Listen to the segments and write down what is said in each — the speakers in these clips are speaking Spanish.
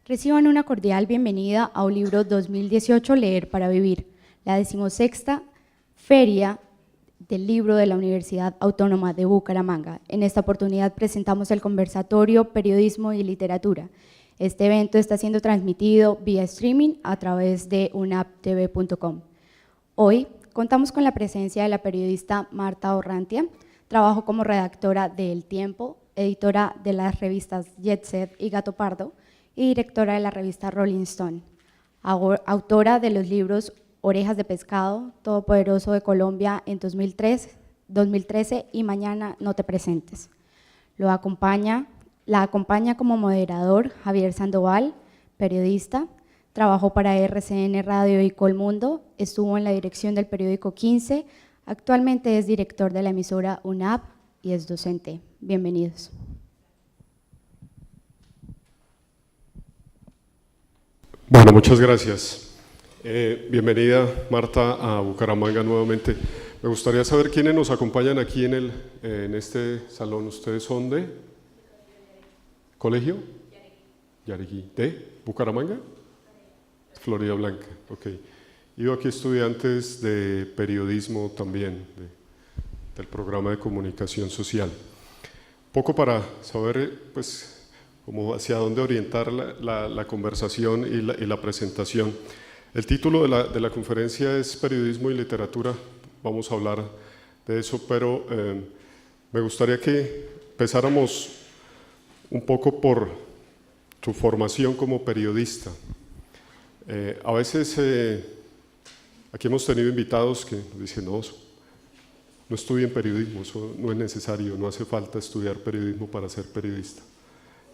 Reciban una cordial bienvenida a Aulibro 2018 Leer para Vivir, la 16ª Feria del Libro de la Universidad Autónoma de Bucaramanga. En esta oportunidad presentamos el conversatorio Periodismo y Literatura. Este evento está siendo transmitido vía streaming a través de unaptv.com. Hoy contamos con la presencia de la periodista Marta Orrantia. Trabajó como redactora de El Tiempo, editora de las revistas Jet Set y Gato Pardo y directora de la revista Rolling Stone. Autora de los libros Orejas de Pescado, Todopoderoso de Colombia en 2013 y Mañana no te presentes. La acompaña como moderador Javier Sandoval, periodista. Trabajó para RCN Radio y Colmundo, estuvo en la dirección del periódico 15, actualmente es director de la emisora UNAP y es docente. Bienvenidos. Bueno, muchas gracias. Bienvenida, Marta, a Bucaramanga nuevamente. Me gustaría saber quiénes nos acompañan aquí en este salón. ¿Ustedes son de colegio? Yareguí. ¿De Bucaramanga? Florida Blanca, ok. Y veo aquí estudiantes de periodismo también, del programa de comunicación social. Poco para saber, pues, como hacia dónde orientar la conversación y la presentación. El título de la conferencia es Periodismo y Literatura, vamos a hablar de eso, pero me gustaría que empezáramos un poco por tu formación como periodista. A veces aquí hemos tenido invitados que nos dicen, no estudien periodismo, eso no es necesario, no hace falta estudiar periodismo para ser periodista.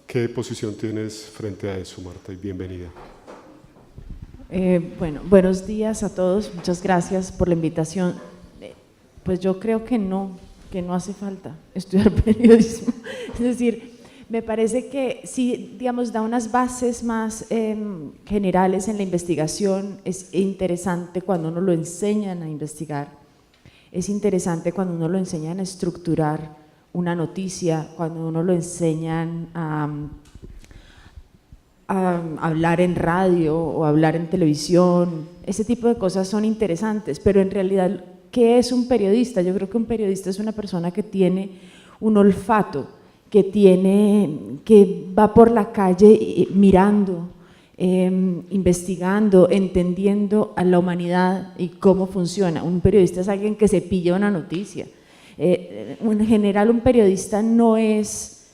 ¿Qué posición tienes frente a eso, Marta? Y bienvenida. Bueno, buenos días a todos, muchas gracias por la invitación. Pues yo creo que no hace falta estudiar periodismo, es decir, me parece que sí, digamos, da unas bases más generales en la investigación. Es interesante cuando uno lo enseñan a investigar, es interesante cuando uno lo enseñan a estructurar una noticia, cuando uno lo enseñan a hablar en radio o hablar en televisión. Ese tipo de cosas son interesantes, pero en realidad, ¿qué es un periodista? Yo creo que un periodista es una persona que tiene un olfato, que va por la calle mirando, investigando, entendiendo a la humanidad y cómo funciona. Un periodista es alguien que se pilla una noticia. En general, un periodista no es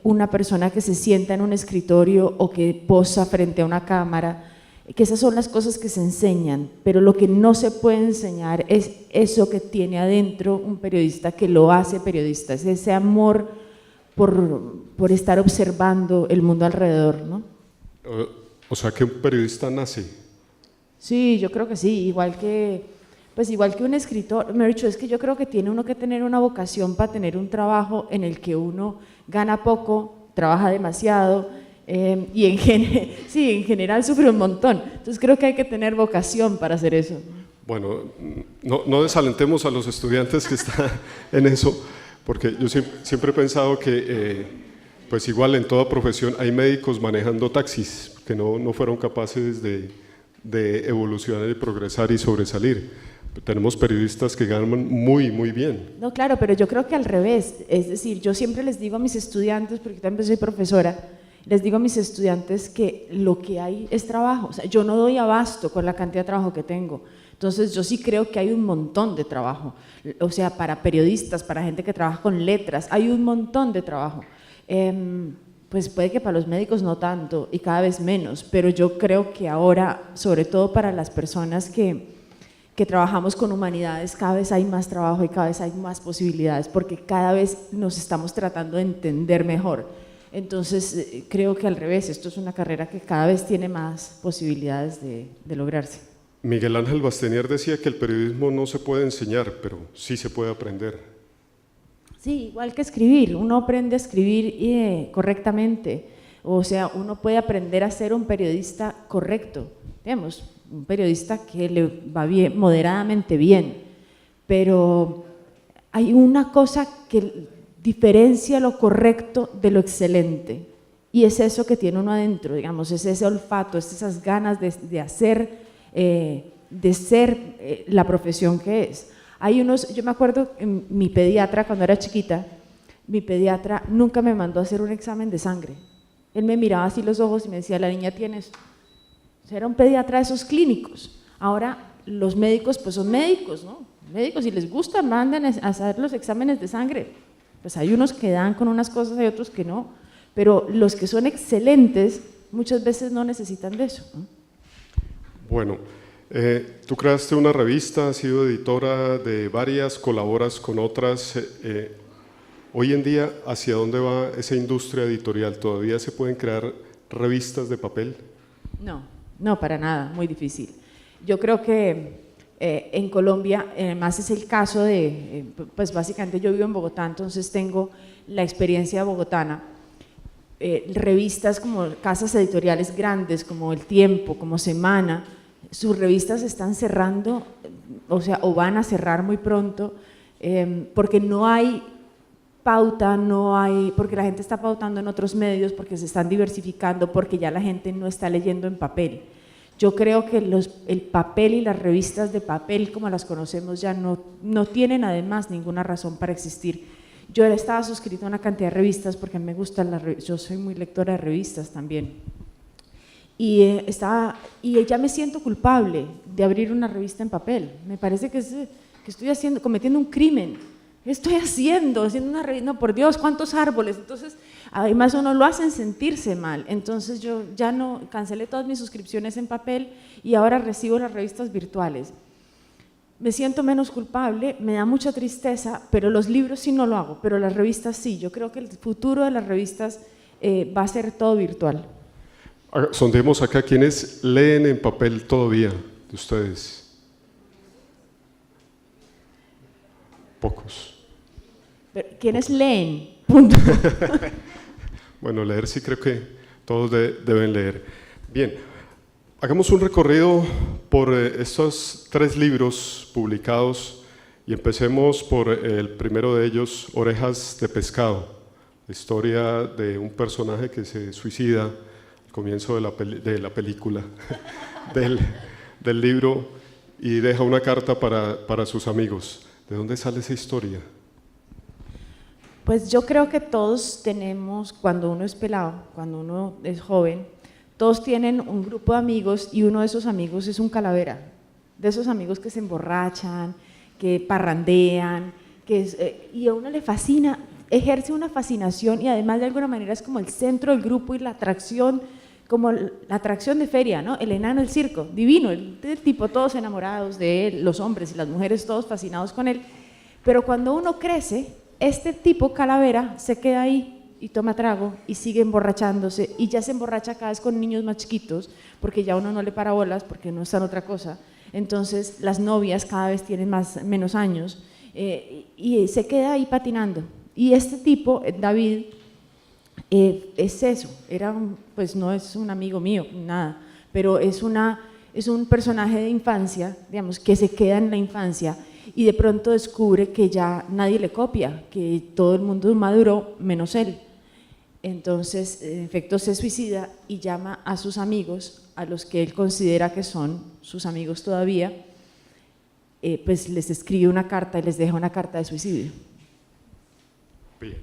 una persona que se sienta en un escritorio o que posa frente a una cámara, que esas son las cosas que se enseñan, pero lo que no se puede enseñar es eso que tiene adentro un periodista, que lo hace periodista, es ese amor por estar observando el mundo alrededor, ¿no? O sea, que un periodista nace. Sí, yo creo que sí, igual que un escritor. Me he dicho, es que yo creo que tiene uno que tener una vocación para tener un trabajo en el que uno gana poco, trabaja demasiado y en general sufre un montón. Entonces creo que hay que tener vocación para hacer eso. Bueno, no desalentemos a los estudiantes que están en eso, porque yo siempre he pensado que pues igual en toda profesión hay médicos manejando taxis que no fueron capaces de evolucionar y progresar y sobresalir. Tenemos periodistas que ganan muy, muy bien. No, claro, pero yo creo que al revés. Es decir, yo siempre les digo a mis estudiantes, porque también soy profesora, les digo a mis estudiantes que lo que hay es trabajo. O sea, yo no doy abasto con la cantidad de trabajo que tengo. Entonces, yo sí creo que hay un montón de trabajo. O sea, para periodistas, para gente que trabaja con letras, hay un montón de trabajo. Pues puede que para los médicos no tanto y cada vez menos, pero yo creo que ahora, sobre todo para las personas que trabajamos con humanidades, cada vez hay más trabajo y cada vez hay más posibilidades, porque cada vez nos estamos tratando de entender mejor. Entonces, creo que al revés, esto es una carrera que cada vez tiene más posibilidades de lograrse. Miguel Ángel Bastenier decía que el periodismo no se puede enseñar, pero sí se puede aprender. Sí, igual que escribir, uno aprende a escribir correctamente, o sea, uno puede aprender a ser un periodista correcto, digamos, un periodista que le va bien, moderadamente bien, pero hay una cosa que diferencia lo correcto de lo excelente, y es eso que tiene uno adentro, digamos, es ese olfato, es esas ganas de hacer, de ser la profesión que es. Hay unos, yo me acuerdo, mi pediatra cuando era chiquita, mi pediatra nunca me mandó a hacer un examen de sangre. Él me miraba así los ojos y me decía, la niña tiene esto. O sea, era un pediatra de esos clínicos. Ahora los médicos pues son médicos, ¿no? Médicos, si les gusta, mandan a hacer los exámenes de sangre. Pues hay unos que dan con unas cosas, hay otros que no. Pero los que son excelentes muchas veces no necesitan de eso, ¿no? Bueno, tú creaste una revista, has sido editora de varias, colaboras con otras. Hoy en día, ¿hacia dónde va esa industria editorial? ¿Todavía se pueden crear revistas de papel? No, no, para nada, muy difícil. Yo creo que en Colombia, además es el caso de, pues básicamente yo vivo en Bogotá, entonces tengo la experiencia bogotana. Revistas como casas editoriales grandes, como El Tiempo, como Semana, sus revistas están cerrando, o sea, o van a cerrar muy pronto, porque no hay pauta, porque la gente está pautando en otros medios, porque se están diversificando, porque ya la gente no está leyendo en papel. Yo creo que el papel y las revistas de papel como las conocemos ya no tienen además ninguna razón para existir. Yo estaba suscrita a una cantidad de revistas porque me gustan las revistas, yo soy muy lectora de revistas también. Y ya me siento culpable de abrir una revista en papel. Me parece que estoy cometiendo un crimen. ¿Qué estoy haciendo una revista? No, por Dios, ¿cuántos árboles? Entonces, además uno lo hacen sentirse mal. Entonces yo ya no, cancelé todas mis suscripciones en papel y ahora recibo las revistas virtuales. Me siento menos culpable, me da mucha tristeza, pero los libros sí no lo hago, pero las revistas sí. Yo creo que el futuro de las revistas va a ser todo virtual. Sondemos acá, ¿quiénes leen en papel todavía de ustedes? Pocos. Pero, ¿quiénes leen? Punto. Bueno, leer sí creo que todos deben leer. Bien, hagamos un recorrido por estos 3 libros publicados y empecemos por el primero de ellos, Orejas de Pescado, la historia de un personaje que se suicida al comienzo de la película, del libro, y deja una carta para sus amigos. ¿De dónde sale esa historia? Pues yo creo que todos tenemos, cuando uno es pelado, cuando uno es joven, todos tienen un grupo de amigos y uno de esos amigos es un calavera, de esos amigos que se emborrachan, que parrandean, y a uno le fascina, ejerce una fascinación y además de alguna manera es como el centro del grupo y la atracción, como la atracción de feria, ¿no? El enano del circo, divino, el tipo, todos enamorados de él, los hombres y las mujeres todos fascinados con él, pero cuando uno crece, este tipo calavera se queda ahí y toma trago y sigue emborrachándose y ya se emborracha cada vez con niños más chiquitos porque ya uno no le para bolas porque no está en otra cosa, entonces las novias cada vez tienen menos años y se queda ahí patinando y este tipo, David, es eso, pues no es un amigo mío, nada, pero es un personaje de infancia, digamos, que se queda en la infancia y de pronto descubre que ya nadie le copia, que todo el mundo maduró menos él. Entonces, en efecto, se suicida y llama a sus amigos, a los que él considera que son sus amigos todavía, pues les escribe una carta y les deja una carta de suicidio. Bien.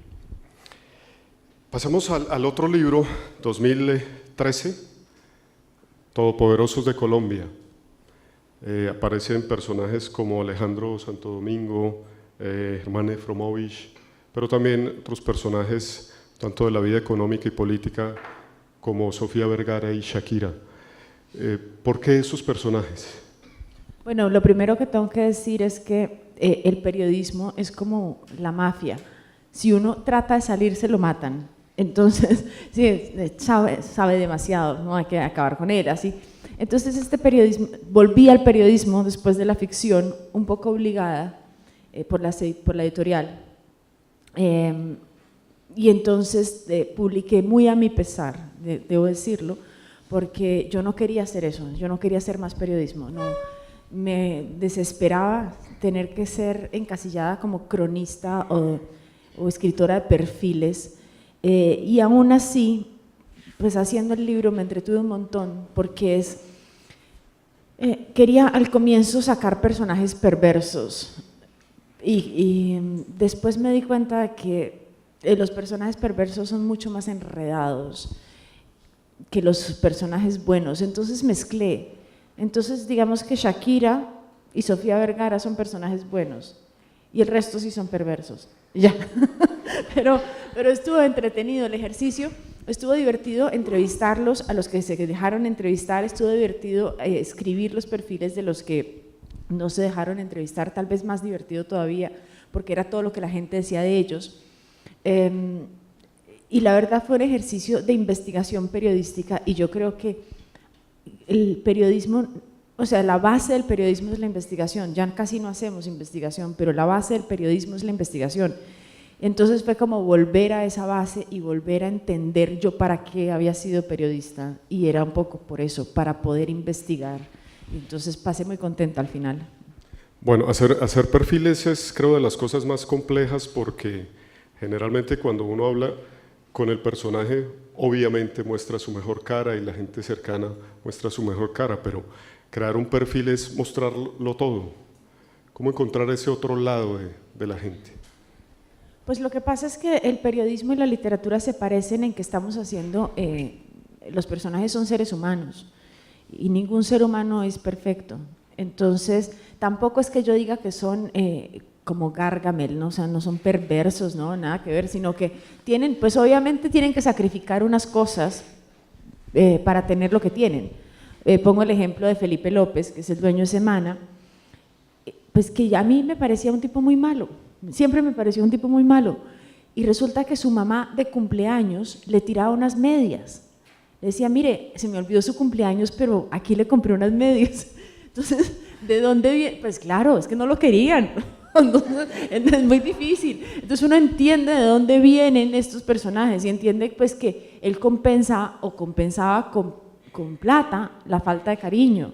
Pasamos al otro libro, 2013, Todopoderosos de Colombia. Aparecen personajes como Alejandro Santo Domingo, Germán Efromovich, pero también otros personajes tanto de la vida económica y política como Sofía Vergara y Shakira. ¿Por qué esos personajes? Bueno, lo primero que tengo que decir es que el periodismo es como la mafia. Si uno trata de salirse, lo matan. Entonces, sí, sabe demasiado, no hay que acabar con él, así. Entonces este volví al periodismo después de la ficción, un poco obligada por la editorial, y entonces publiqué muy a mi pesar, debo decirlo, porque yo no quería hacer eso, yo no quería hacer más periodismo, no, me desesperaba tener que ser encasillada como cronista o escritora de perfiles, y aún así pues haciendo el libro me entretuve un montón porque quería al comienzo sacar personajes perversos y después me di cuenta de que los personajes perversos son mucho más enredados que los personajes buenos, entonces mezclé. Entonces digamos que Shakira y Sofía Vergara son personajes buenos y el resto sí son perversos, ya. pero estuvo entretenido el ejercicio, estuvo divertido entrevistarlos, a los que se dejaron entrevistar, estuvo divertido escribir los perfiles de los que no se dejaron entrevistar, tal vez más divertido todavía, porque era todo lo que la gente decía de ellos. Y la verdad fue un ejercicio de investigación periodística y yo creo que el periodismo, o sea, la base del periodismo es la investigación, ya casi no hacemos investigación, pero la base del periodismo es la investigación. Entonces fue como volver a esa base y volver a entender yo para qué había sido periodista y era un poco por eso, para poder investigar. Entonces pasé muy contenta al final. Bueno, hacer perfiles es creo de las cosas más complejas porque generalmente cuando uno habla con el personaje obviamente muestra su mejor cara y la gente cercana muestra su mejor cara, pero crear un perfil es mostrarlo todo. ¿Cómo encontrar ese otro lado de la gente? Pues lo que pasa es que el periodismo y la literatura se parecen en que estamos haciendo, los personajes son seres humanos y ningún ser humano es perfecto. Entonces, tampoco es que yo diga que son como Gargamel, ¿no? O sea, no son perversos, ¿no? Nada que ver, sino que tienen, pues obviamente tienen que sacrificar unas cosas para tener lo que tienen. Pongo el ejemplo de Felipe López, que es el dueño de Semana, pues que a mí me parecía un tipo muy malo, siempre me pareció un tipo muy malo, y resulta que su mamá de cumpleaños le tiraba unas medias, le decía, mire, se me olvidó su cumpleaños, pero aquí le compré unas medias. Entonces, ¿de dónde viene? Pues claro, es que no lo querían. Entonces, es muy difícil. Entonces uno entiende de dónde vienen estos personajes y entiende pues que él compensa o compensaba con plata la falta de cariño.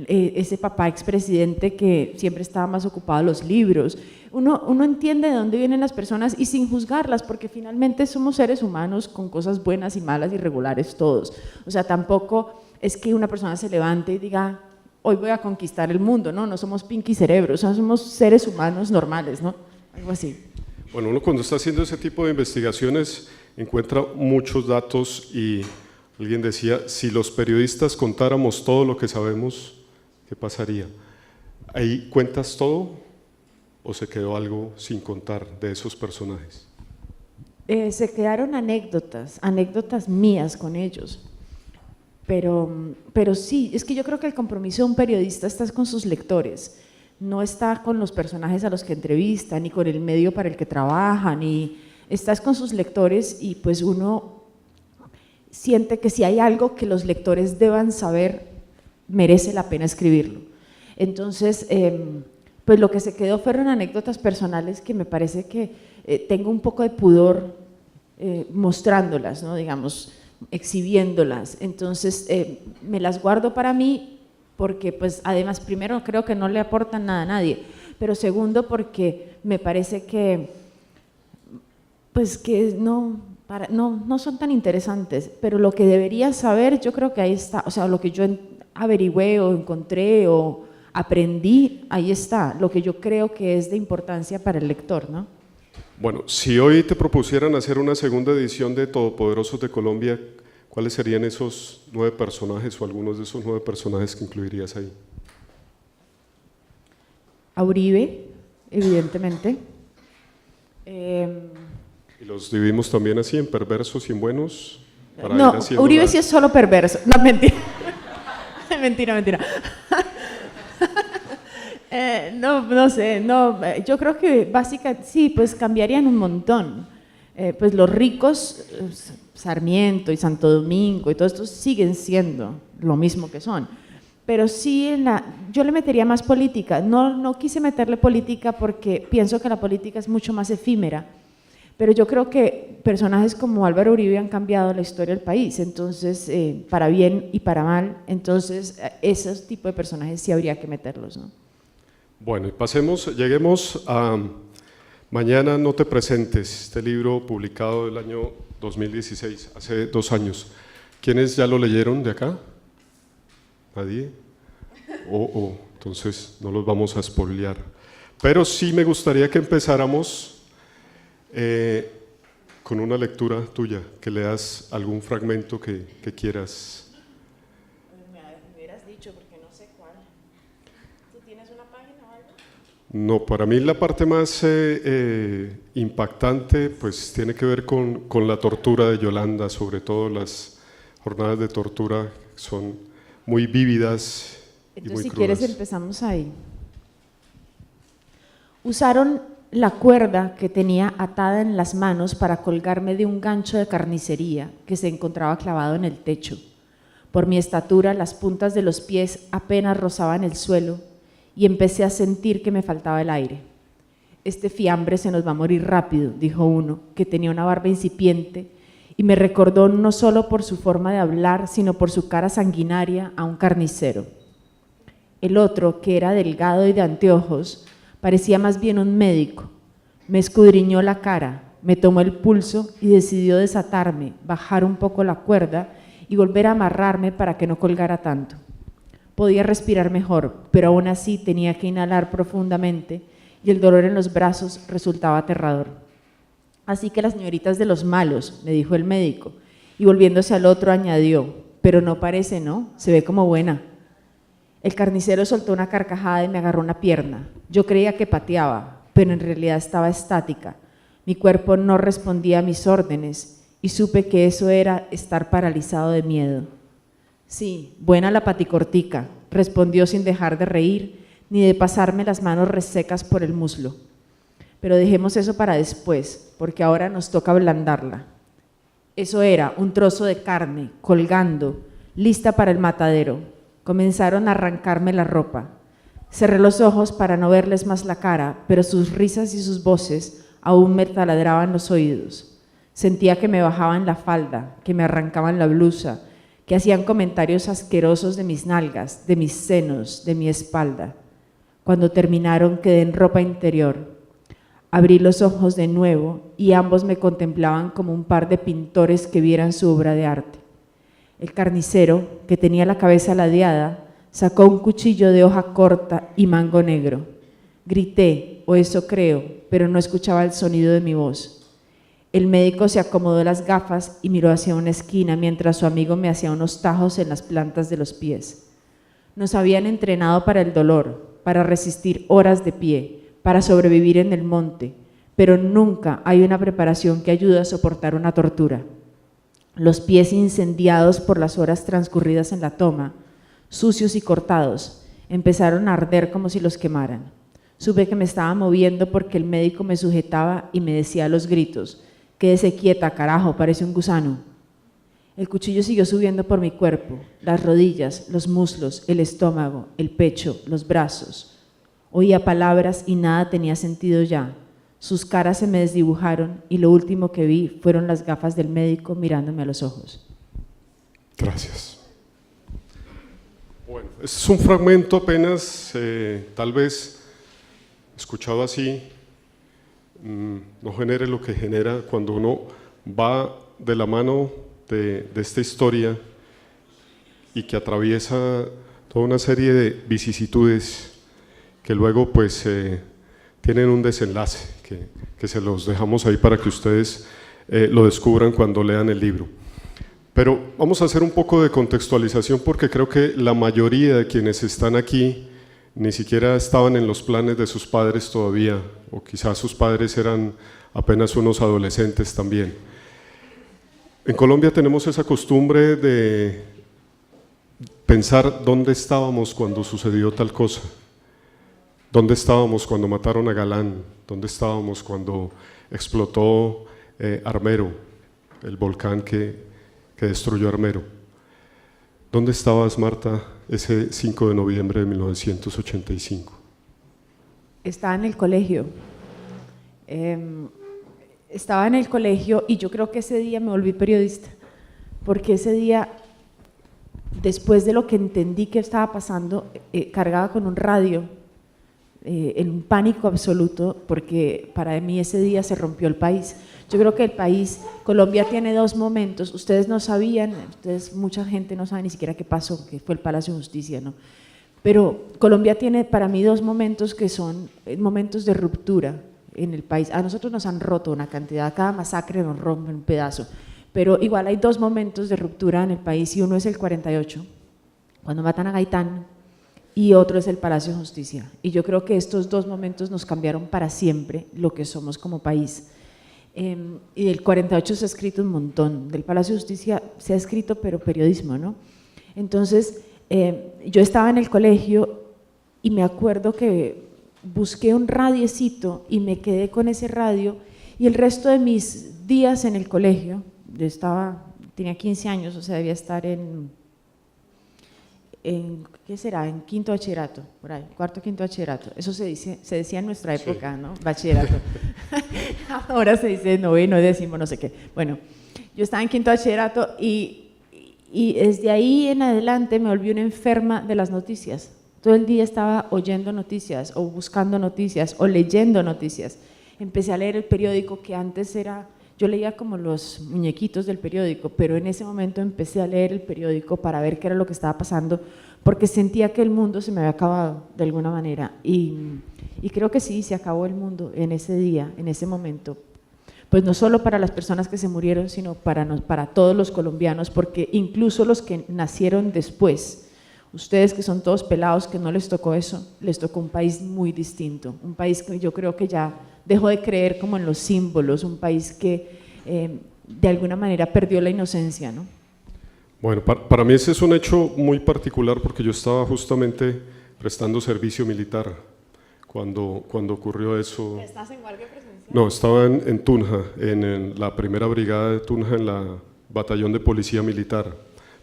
Ese papá expresidente que siempre estaba más ocupado en los libros. Uno entiende de dónde vienen las personas y sin juzgarlas, porque finalmente somos seres humanos con cosas buenas y malas y regulares todos. O sea, tampoco es que una persona se levante y diga, hoy voy a conquistar el mundo, ¿no? No somos Pinky Cerebro, o sea, somos seres humanos normales, ¿no? Algo así. Bueno, uno cuando está haciendo ese tipo de investigaciones encuentra muchos datos y alguien decía, si los periodistas contáramos todo lo que sabemos, ¿qué pasaría? ¿Ahí cuentas todo o se quedó algo sin contar de esos personajes? Se quedaron anécdotas mías con ellos. Pero sí, es que yo creo que el compromiso de un periodista está con sus lectores, no está con los personajes a los que entrevista, ni con el medio para el que trabaja, ni estás con sus lectores y pues uno siente que si hay algo que los lectores deban saber, merece la pena escribirlo. Entonces, pues lo que se quedó fueron anécdotas personales que me parece que tengo un poco de pudor mostrándolas, ¿no? Digamos, exhibiéndolas, entonces me las guardo para mí porque pues además primero creo que no le aportan nada a nadie, pero segundo porque me parece que pues que no son tan interesantes, pero lo que deberías saber yo creo que ahí está, o sea, lo que yo averigüé o encontré o aprendí, ahí está, lo que yo creo que es de importancia para el lector, ¿no? Bueno, si hoy te propusieran hacer una segunda edición de Todopoderosos de Colombia, ¿cuáles serían esos 9 personajes o algunos de esos 9 personajes que incluirías ahí? A Uribe, evidentemente. ¿Y los dividimos también así en perversos y en buenos? Para No, ir haciendo Uribe sí es solo perverso, no, mentira. mentira. No sé, yo creo que básicamente sí, pues cambiarían un montón. Pues los ricos, Sarmiento y Santo Domingo y todos estos siguen siendo lo mismo que son. Pero sí, yo le metería más política. No quise meterle política porque pienso que la política es mucho más efímera. Pero yo creo que personajes como Álvaro Uribe han cambiado la historia del país, entonces, para bien y para mal. Entonces, esos tipos de personajes sí habría que meterlos, ¿no? Bueno, y lleguemos a Mañana no te presentes, este libro publicado el año 2016, hace 2 años. ¿Quiénes ya lo leyeron de acá? ¿Nadie? Entonces no los vamos a spoilear. Pero sí me gustaría que empezáramos con una lectura tuya, que leas algún fragmento que quieras. Me hubieras dicho porque no sé cuál. ¿Tú tienes una página o algo? No, para mí la parte más impactante pues tiene que ver con la tortura de Yolanda, sobre todo las jornadas de tortura son muy vívidas y Entonces, muy si crudas. quieres, empezamos ahí. Usaron la cuerda que tenía atada en las manos para colgarme de un gancho de carnicería que se encontraba clavado en el techo. Por mi estatura, las puntas de los pies apenas rozaban el suelo y empecé a sentir que me faltaba el aire. Este fiambre se nos va a morir rápido, dijo uno, que tenía una barba incipiente, y me recordó no solo por su forma de hablar, sino por su cara sanguinaria a un carnicero. El otro, que era delgado y de anteojos, parecía más bien un médico. Me escudriñó la cara, me tomó el pulso y decidió desatarme, bajar un poco la cuerda y volver a amarrarme para que no colgara tanto. Podía respirar mejor, pero aún así tenía que inhalar profundamente y el dolor en los brazos resultaba aterrador. Así que las señoritas de los malos, me dijo el médico, y volviéndose al otro añadió, pero no parece, ¿no? Se ve como buena. El carnicero soltó una carcajada y me agarró una pierna. Yo creía que pateaba, pero en realidad estaba estática. Mi cuerpo no respondía a mis órdenes y supe que eso era estar paralizado de miedo. Sí, buena la paticortica, respondió sin dejar de reír ni de pasarme las manos resecas por el muslo. Pero dejemos eso para después, porque ahora nos toca ablandarla. Eso era un trozo de carne, colgando, lista para el matadero. Comenzaron a arrancarme la ropa. Cerré los ojos para no verles más la cara, pero sus risas y sus voces aún me taladraban los oídos. Sentía que me bajaban la falda, que me arrancaban la blusa, que hacían comentarios asquerosos de mis nalgas, de mis senos, de mi espalda. Cuando terminaron quedé en ropa interior. Abrí los ojos de nuevo y ambos me contemplaban como un par de pintores que vieran su obra de arte. El carnicero, que tenía la cabeza ladeada, sacó un cuchillo de hoja corta y mango negro. Grité, o eso creo, pero no escuchaba el sonido de mi voz. El médico se acomodó las gafas y miró hacia una esquina mientras su amigo me hacía unos tajos en las plantas de los pies. Nos habían entrenado para el dolor, para resistir horas de pie, para sobrevivir en el monte, pero nunca hay una preparación que ayude a soportar una tortura. Los pies incendiados por las horas transcurridas en la toma, sucios y cortados, empezaron a arder como si los quemaran. Supe que me estaba moviendo porque el médico me sujetaba y me decía a los gritos, «Quédese quieta, carajo, parece un gusano». El cuchillo siguió subiendo por mi cuerpo, las rodillas, los muslos, el estómago, el pecho, los brazos. Oía palabras y nada tenía sentido ya. Sus caras se me desdibujaron y lo último que vi fueron las gafas del médico mirándome a los ojos. Gracias. Bueno, es un fragmento apenas, tal vez escuchado así, no genere lo que genera cuando uno va de la mano de esta historia y que atraviesa toda una serie de vicisitudes que luego pues tienen un desenlace que se los dejamos ahí para que ustedes lo descubran cuando lean el libro. Pero vamos a hacer un poco de contextualización porque creo que la mayoría de quienes están aquí ni siquiera estaban en los planes de sus padres todavía, o quizás sus padres eran apenas unos adolescentes también. En Colombia tenemos esa costumbre de pensar dónde estábamos cuando sucedió tal cosa. ¿Dónde estábamos cuando mataron a Galán? ¿Dónde estábamos cuando explotó Armero, el volcán que destruyó Armero? ¿Dónde estabas, Marta, ese 5 de noviembre de 1985? Estaba en el colegio. Estaba en el colegio y yo creo que ese día me volví periodista, porque ese día, después de lo que entendí que estaba pasando, cargaba con un radio, en un pánico absoluto, porque para mí ese día se rompió el país. Yo creo que el país, Colombia tiene dos momentos, ustedes no sabían, mucha gente no sabe ni siquiera qué pasó, que fue el Palacio de Justicia, ¿no? Pero Colombia tiene para mí dos momentos que son momentos de ruptura en el país. A nosotros nos han roto una cantidad, cada masacre nos rompe un pedazo, pero igual hay dos momentos de ruptura en el país, y uno es el 48, cuando matan a Gaitán, y otro es el Palacio de Justicia. Y yo creo que estos dos momentos nos cambiaron para siempre lo que somos como país. Y del 48 se ha escrito un montón, del Palacio de Justicia se ha escrito, pero periodismo, ¿no? Entonces, yo estaba en el colegio y me acuerdo que busqué un radiecito y me quedé con ese radio, y el resto de mis días en el colegio, tenía 15 años, o sea, debía estar ¿qué será? En quinto bachillerato, por ahí, cuarto, quinto bachillerato. Eso se decía en nuestra época, ¿no? Bachillerato. Ahora se dice noveno, décimo, no sé qué. Bueno, yo estaba en quinto bachillerato y desde ahí en adelante me volví una enferma de las noticias. Todo el día estaba oyendo noticias o buscando noticias o leyendo noticias. Empecé a leer el periódico, que antes yo leía como los muñequitos del periódico, pero en ese momento empecé a leer el periódico para ver qué era lo que estaba pasando, porque sentía que el mundo se me había acabado de alguna manera, y creo que sí, se acabó el mundo en ese día, en ese momento, pues no solo para las personas que se murieron, sino para todos los colombianos, porque incluso los que nacieron después, ustedes que son todos pelados, que no les tocó eso, les tocó un país muy distinto, un país que yo creo que ya dejó de creer como en los símbolos, un país que de alguna manera perdió la inocencia, ¿no? Bueno, para mí ese es un hecho muy particular, porque yo estaba justamente prestando servicio militar cuando ocurrió eso. ¿Estás en guardia presencial? No, estaba en Tunja, en la primera brigada de Tunja, en la batallón de policía militar,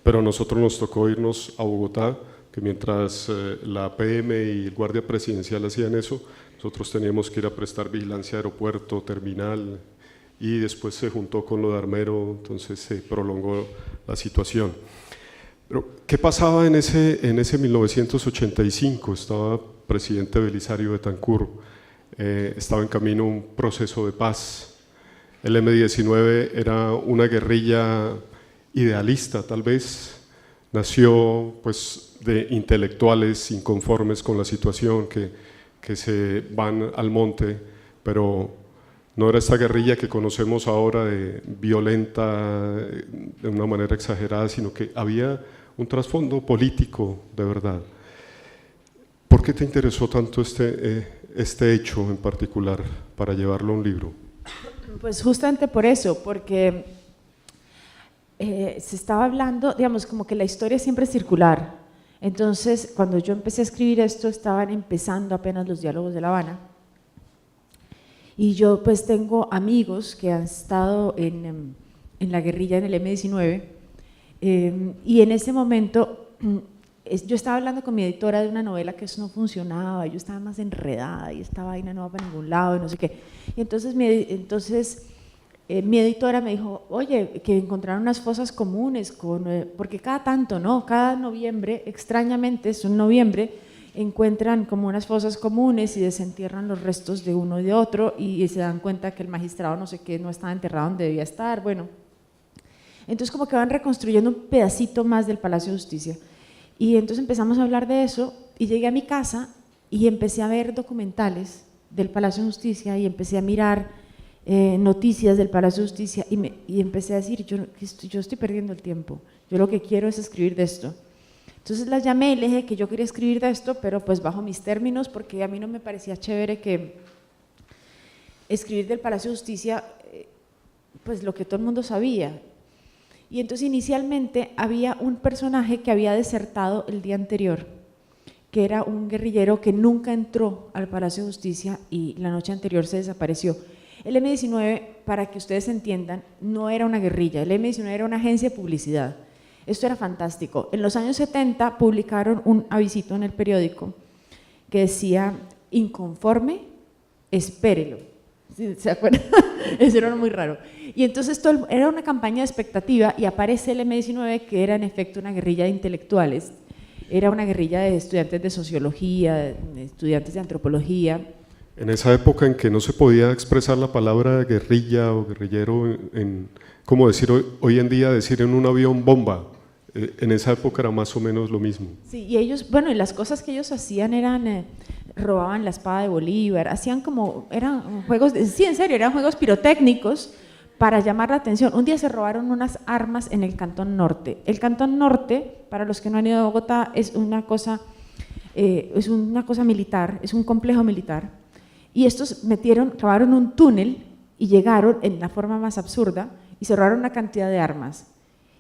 pero a nosotros nos tocó irnos a Bogotá, que mientras la PM y el guardia presidencial hacían eso, nosotros teníamos que ir a prestar vigilancia a aeropuerto, terminal, y después se juntó con lo de Armero, entonces se prolongó la situación. Pero, ¿qué pasaba en ese 1985? Estaba presidente Belisario Betancur, estaba en camino un proceso de paz. El M-19 era una guerrilla idealista, tal vez, nació pues de intelectuales inconformes con la situación que se van al monte, pero no era esta guerrilla que conocemos ahora de violenta de una manera exagerada, sino que había un trasfondo político de verdad. ¿Por qué te interesó tanto este hecho en particular para llevarlo a un libro? Pues justamente por eso, porque se estaba hablando, digamos, como que la historia siempre es circular. Entonces, cuando yo empecé a escribir esto, estaban empezando apenas los diálogos de La Habana, y yo pues tengo amigos que han estado en la guerrilla en el M-19, y en ese momento yo estaba hablando con mi editora de una novela que eso no funcionaba, yo estaba más enredada y esta vaina no va para ningún lado y no sé qué, y entonces mi editora me dijo, oye, que encontraron unas fosas comunes, porque cada tanto, ¿no? Cada noviembre, extrañamente, es un noviembre, encuentran como unas fosas comunes y desentierran los restos de uno y de otro, y se dan cuenta que el magistrado no sé qué no estaba enterrado donde debía estar, bueno. Entonces como que van reconstruyendo un pedacito más del Palacio de Justicia. Y entonces empezamos a hablar de eso, y llegué a mi casa y empecé a ver documentales del Palacio de Justicia, y empecé a mirar noticias del Palacio de Justicia, y empecé a decir, yo estoy perdiendo el tiempo, yo lo que quiero es escribir de esto. Entonces las llamé y le dije que yo quería escribir de esto, pero pues bajo mis términos, porque a mí no me parecía chévere que escribir del Palacio de Justicia, pues lo que todo el mundo sabía. Y entonces inicialmente había un personaje que había desertado el día anterior, que era un guerrillero que nunca entró al Palacio de Justicia y la noche anterior se desapareció. El M-19, para que ustedes entiendan, no era una guerrilla, el M-19 era una agencia de publicidad. Esto era fantástico. En los años 70 publicaron un avisito en el periódico que decía, inconforme, espérelo. ¿Se acuerdan? Eso era muy raro. Y entonces esto era una campaña de expectativa, y aparece el M-19, que era en efecto una guerrilla de intelectuales. era una guerrilla de estudiantes de sociología, de estudiantes de antropología. En esa época en que no se podía expresar la palabra guerrilla o guerrillero, como decir hoy en día, decir en un avión bomba, en esa época era más o menos lo mismo. Sí, y ellos, bueno, y las cosas que ellos hacían eran, robaban la espada de Bolívar, hacían como, eran juegos, sí, en serio, eran juegos pirotécnicos para llamar la atención. Un día se robaron unas armas en el Cantón Norte. El Cantón Norte, para los que no han ido a Bogotá, es una cosa militar, es un complejo militar, y estos cavaron un túnel y llegaron en la forma más absurda y se robaron una cantidad de armas.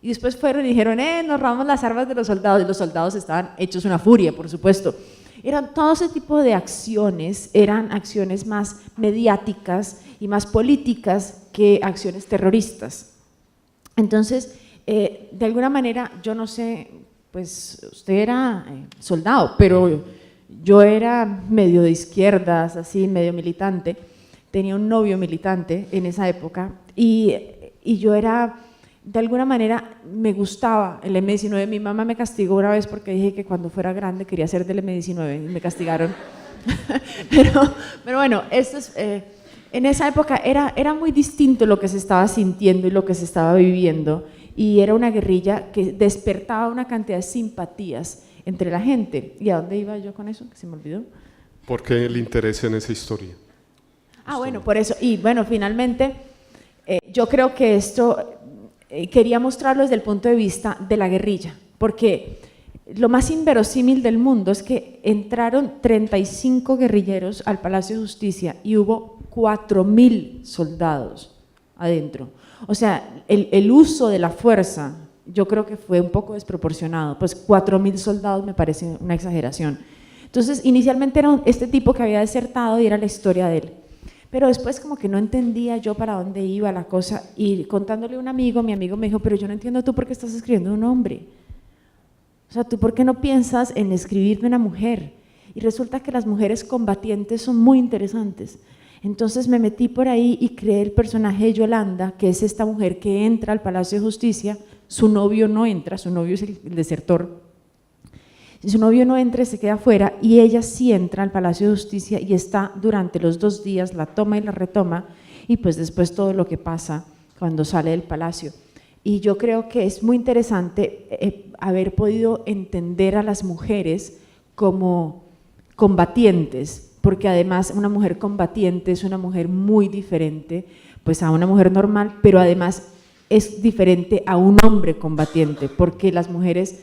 Y después fueron y dijeron, nos robamos las armas de los soldados, y los soldados estaban hechos una furia, por supuesto. Eran todo ese tipo de acciones, eran acciones más mediáticas y más políticas que acciones terroristas. Entonces, de alguna manera, yo no sé, pues usted era soldado, pero yo era medio de izquierdas, así, medio militante, tenía un novio militante en esa época, y yo era… De alguna manera me gustaba el M19. Mi mamá me castigó una vez porque dije que cuando fuera grande quería ser del M19 y me castigaron. pero bueno, en esa época era muy distinto lo que se estaba sintiendo y lo que se estaba viviendo, y era una guerrilla que despertaba una cantidad de simpatías entre la gente. ¿Y a dónde iba yo con eso? Que se me olvidó. ¿Por qué el interés en esa historia? Bueno, por eso. Y bueno, finalmente yo creo que esto… quería mostrarlo desde el punto de vista de la guerrilla, porque lo más inverosímil del mundo es que entraron 35 guerrilleros al Palacio de Justicia y hubo 4.000 soldados adentro. O sea, el uso de la fuerza yo creo que fue un poco desproporcionado, pues 4.000 soldados me parece una exageración. Entonces, inicialmente era este tipo que había desertado y era la historia de él. Pero después como que no entendía yo para dónde iba la cosa, y contándole a un amigo, mi amigo me dijo, pero yo no entiendo tú por qué estás escribiendo un hombre. O sea, ¿tú por qué no piensas en escribir de una mujer? Y resulta que las mujeres combatientes son muy interesantes. Entonces me metí por ahí y creé el personaje de Yolanda, que es esta mujer que entra al Palacio de Justicia, su novio no entra, su novio es el desertor. Su novio no entra, se queda afuera, y ella sí entra al Palacio de Justicia y está durante los 2 días, la toma y la retoma, y pues después todo lo que pasa cuando sale del palacio. Y yo creo que es muy interesante haber podido entender a las mujeres como combatientes, porque además una mujer combatiente es una mujer muy diferente pues a una mujer normal, pero además es diferente a un hombre combatiente, porque las mujeres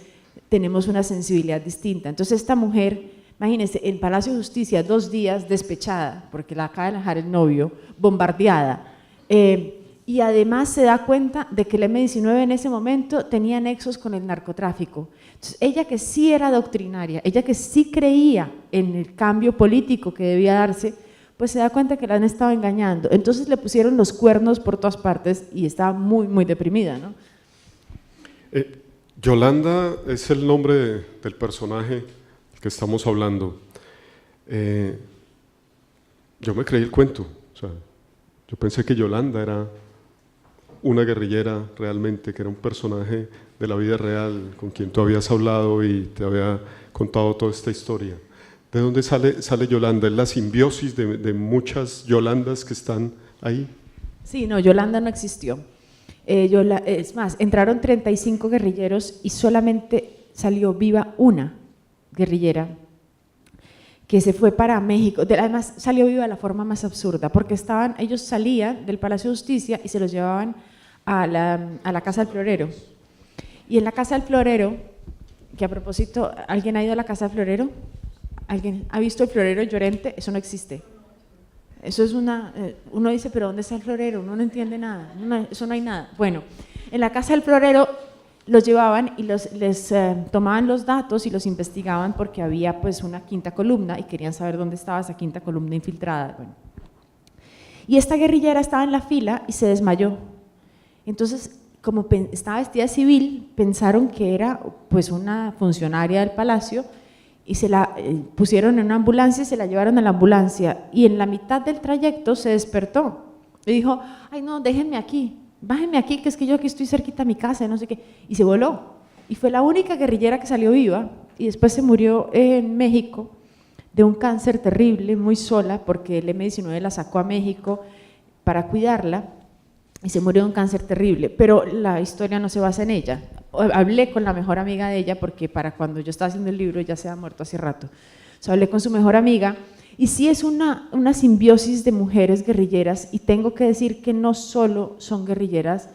tenemos una sensibilidad distinta. Entonces esta mujer, imagínense, en Palacio de Justicia 2 días despechada, porque la acaba de dejar el novio, bombardeada, y además se da cuenta de que el M19 en ese momento tenía nexos con el narcotráfico. Entonces ella, que sí era doctrinaria, ella que sí creía en el cambio político que debía darse, pues se da cuenta que la han estado engañando. Entonces le pusieron los cuernos por todas partes y estaba muy, muy deprimida, ¿no? Yolanda es el nombre del personaje del que estamos hablando. Yo me creí el cuento, o sea, yo pensé que Yolanda era una guerrillera realmente, que era un personaje de la vida real con quien tú habías hablado y te había contado toda esta historia. ¿De dónde sale Yolanda? ¿Es la simbiosis de muchas Yolandas que están ahí? Sí, no, Yolanda no existió. Es más, entraron 35 guerrilleros y solamente salió viva una guerrillera que se fue para México. Además salió viva de la forma más absurda, porque ellos salían del Palacio de Justicia y se los llevaban a la Casa del Florero. Y en la Casa del Florero, que a propósito, ¿alguien ha ido a la Casa del Florero? ¿Alguien ha visto el florero de Llorente? Eso no existe. Eso es uno dice, pero ¿dónde está el florero? Uno no entiende nada, eso no hay nada. Bueno, en la Casa del Florero los llevaban y les tomaban los datos y los investigaban, porque había pues una quinta columna y querían saber dónde estaba esa quinta columna infiltrada. Bueno. Y esta guerrillera estaba en la fila y se desmayó. Entonces, como estaba vestida de civil, pensaron que era pues una funcionaria del palacio, y se la pusieron en una ambulancia y se la llevaron a la ambulancia, y en la mitad del trayecto se despertó y dijo, ay no, déjenme aquí, bájenme aquí, que es que yo aquí estoy cerquita a mi casa, no sé qué, y se voló, y fue la única guerrillera que salió viva, y después se murió en México de un cáncer terrible, muy sola, porque el M-19 la sacó a México para cuidarla y se murió de un cáncer terrible, pero la historia no se basa en ella. Hablé con la mejor amiga de ella, porque para cuando yo estaba haciendo el libro ya se había muerto hace rato. O sea, hablé con su mejor amiga y sí es una simbiosis de mujeres guerrilleras, y tengo que decir que no solo son guerrilleras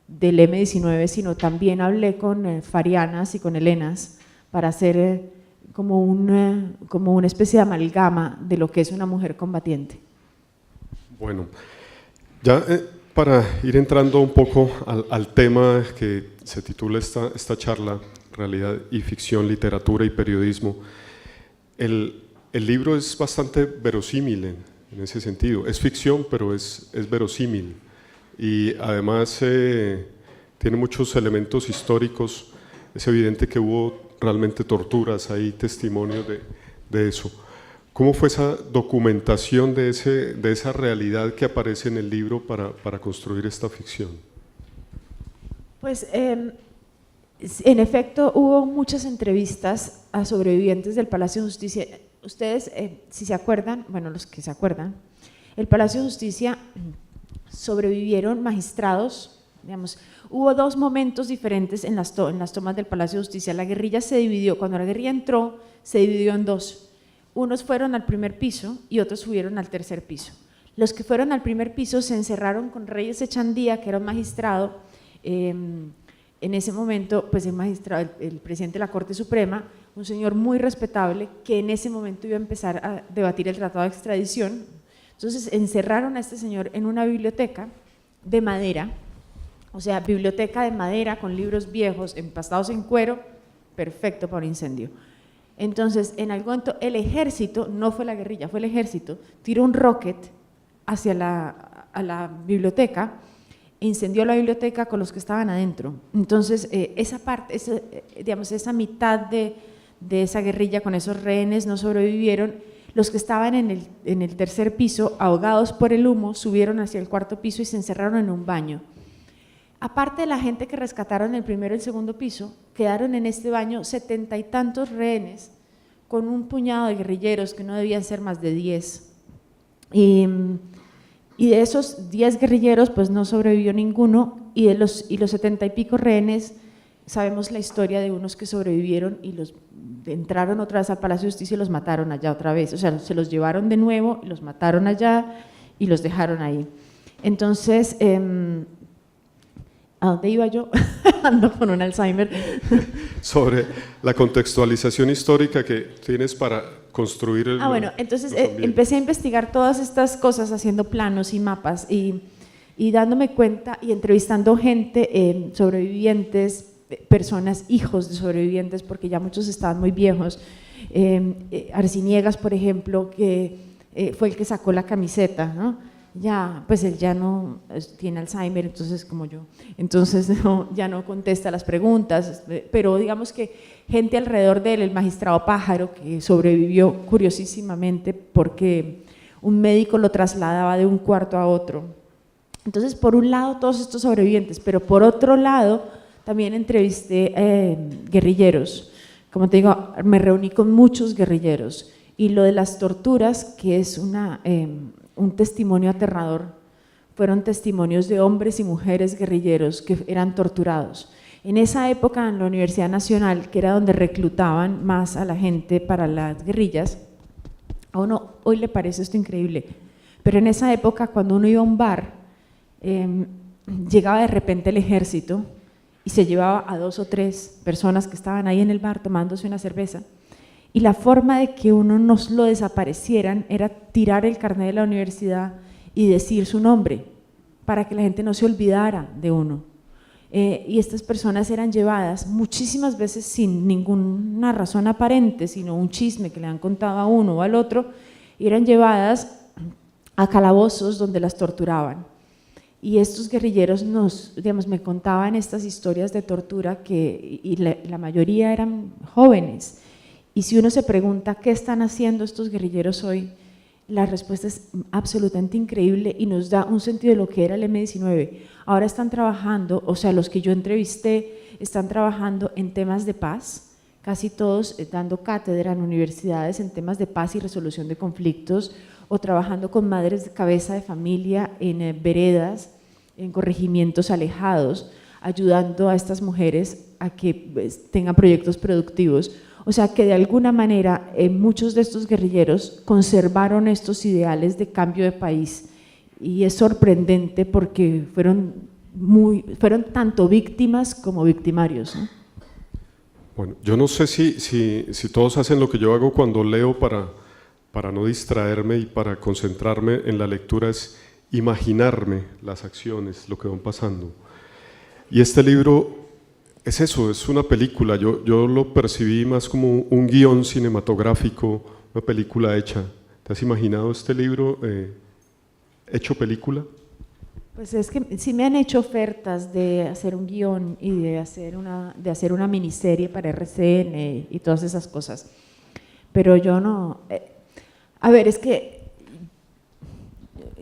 del M-19, sino también hablé con farianas y con helenas para hacer como una especie de amalgama de lo que es una mujer combatiente. Bueno, ya para ir entrando un poco al tema que se titula esta charla, Realidad y Ficción, Literatura y Periodismo, el libro es bastante verosímil en ese sentido. Es ficción, pero es verosímil, y además tiene muchos elementos históricos. Es evidente que hubo realmente torturas, hay testimonios de eso. ¿Cómo fue esa documentación de esa realidad que aparece en el libro para construir esta ficción? Pues en efecto hubo muchas entrevistas a sobrevivientes del Palacio de Justicia. Ustedes, si se acuerdan, bueno, los que se acuerdan, el Palacio de Justicia sobrevivieron magistrados, digamos, hubo dos momentos diferentes en las tomas del Palacio de Justicia. La guerrilla se dividió, cuando la guerrilla entró, se dividió en dos. Unos fueron al primer piso y otros subieron al tercer piso. Los que fueron al primer piso se encerraron con Reyes Echandía, que era un magistrado, en ese momento, pues el magistrado, el presidente de la Corte Suprema, un señor muy respetable, que en ese momento iba a empezar a debatir el tratado de extradición. Entonces encerraron a este señor en una biblioteca de madera, o sea, biblioteca de madera con libros viejos empastados en cuero, perfecto para un incendio. Entonces, en algún momento el ejército, no fue la guerrilla, fue el ejército, tiró un rocket hacia a la biblioteca, incendió la biblioteca con los que estaban adentro. Entonces, esa parte, digamos, esa mitad de esa guerrilla con esos rehenes no sobrevivieron. Los que estaban en el tercer piso, ahogados por el humo, subieron hacia el cuarto piso y se encerraron en un baño. Aparte de la gente que rescataron en el primero y el segundo piso, quedaron en este baño 70 y tantos rehenes con un puñado de guerrilleros que no debían ser más de 10. Y de esos 10 guerrilleros, pues no sobrevivió ninguno, y los 70 y pico rehenes, sabemos la historia de unos que sobrevivieron y entraron otra vez al Palacio de Justicia y los mataron allá otra vez. O sea, se los llevaron de nuevo y los mataron allá y los dejaron ahí. Entonces, ¿a dónde iba yo? Ando con un Alzheimer. Sobre la contextualización histórica que tienes para construir el… Bueno, entonces empecé a investigar todas estas cosas haciendo planos y mapas y dándome cuenta y entrevistando gente, sobrevivientes, personas, hijos de sobrevivientes, porque ya muchos estaban muy viejos. Arciniegas, por ejemplo, que fue el que sacó la camiseta, ¿no? Ya, pues él ya no tiene Alzheimer, entonces como yo, entonces ya no contesta las preguntas, pero digamos que gente alrededor de él, el magistrado Pájaro, que sobrevivió curiosísimamente porque un médico lo trasladaba de un cuarto a otro. Entonces, por un lado, todos estos sobrevivientes, pero por otro lado, también entrevisté guerrilleros. Como te digo, me reuní con muchos guerrilleros, y lo de las torturas, que es un testimonio aterrador, fueron testimonios de hombres y mujeres guerrilleros que eran torturados. En esa época, en la Universidad Nacional, que era donde reclutaban más a la gente para las guerrillas, a uno hoy le parece esto increíble, pero en esa época, cuando uno iba a un bar, llegaba de repente el ejército y se llevaba a 2 o 3 personas que estaban ahí en el bar tomándose una cerveza, y la forma de que uno nos lo desaparecieran era tirar el carnet de la universidad y decir su nombre, para que la gente no se olvidara de uno. Y estas personas eran llevadas muchísimas veces sin ninguna razón aparente, sino un chisme que le han contado a uno o al otro, y eran llevadas a calabozos donde las torturaban. Y estos guerrilleros me contaban estas historias de tortura y la mayoría eran jóvenes. Y si uno se pregunta qué están haciendo estos guerrilleros hoy, la respuesta es absolutamente increíble y nos da un sentido de lo que era el M-19. Ahora están trabajando, o sea, los que yo entrevisté están trabajando en temas de paz, casi todos dando cátedra en universidades en temas de paz y resolución de conflictos, o trabajando con madres de cabeza de familia en veredas, en corregimientos alejados, ayudando a estas mujeres a que pues, tengan proyectos productivos. O sea que de alguna manera muchos de estos guerrilleros conservaron estos ideales de cambio de país, y es sorprendente porque fueron tanto víctimas como victimarios, ¿no? Bueno, yo no sé si todos hacen lo que yo hago cuando leo para no distraerme y para concentrarme en la lectura, es imaginarme las acciones, lo que van pasando. Y este libro es eso, es una película. Yo lo percibí más como un guión cinematográfico, una película hecha. ¿Te has imaginado este libro hecho película? Pues es que sí me han hecho ofertas de hacer un guión y de hacer una miniserie para RCN y todas esas cosas, pero yo no… a ver, es que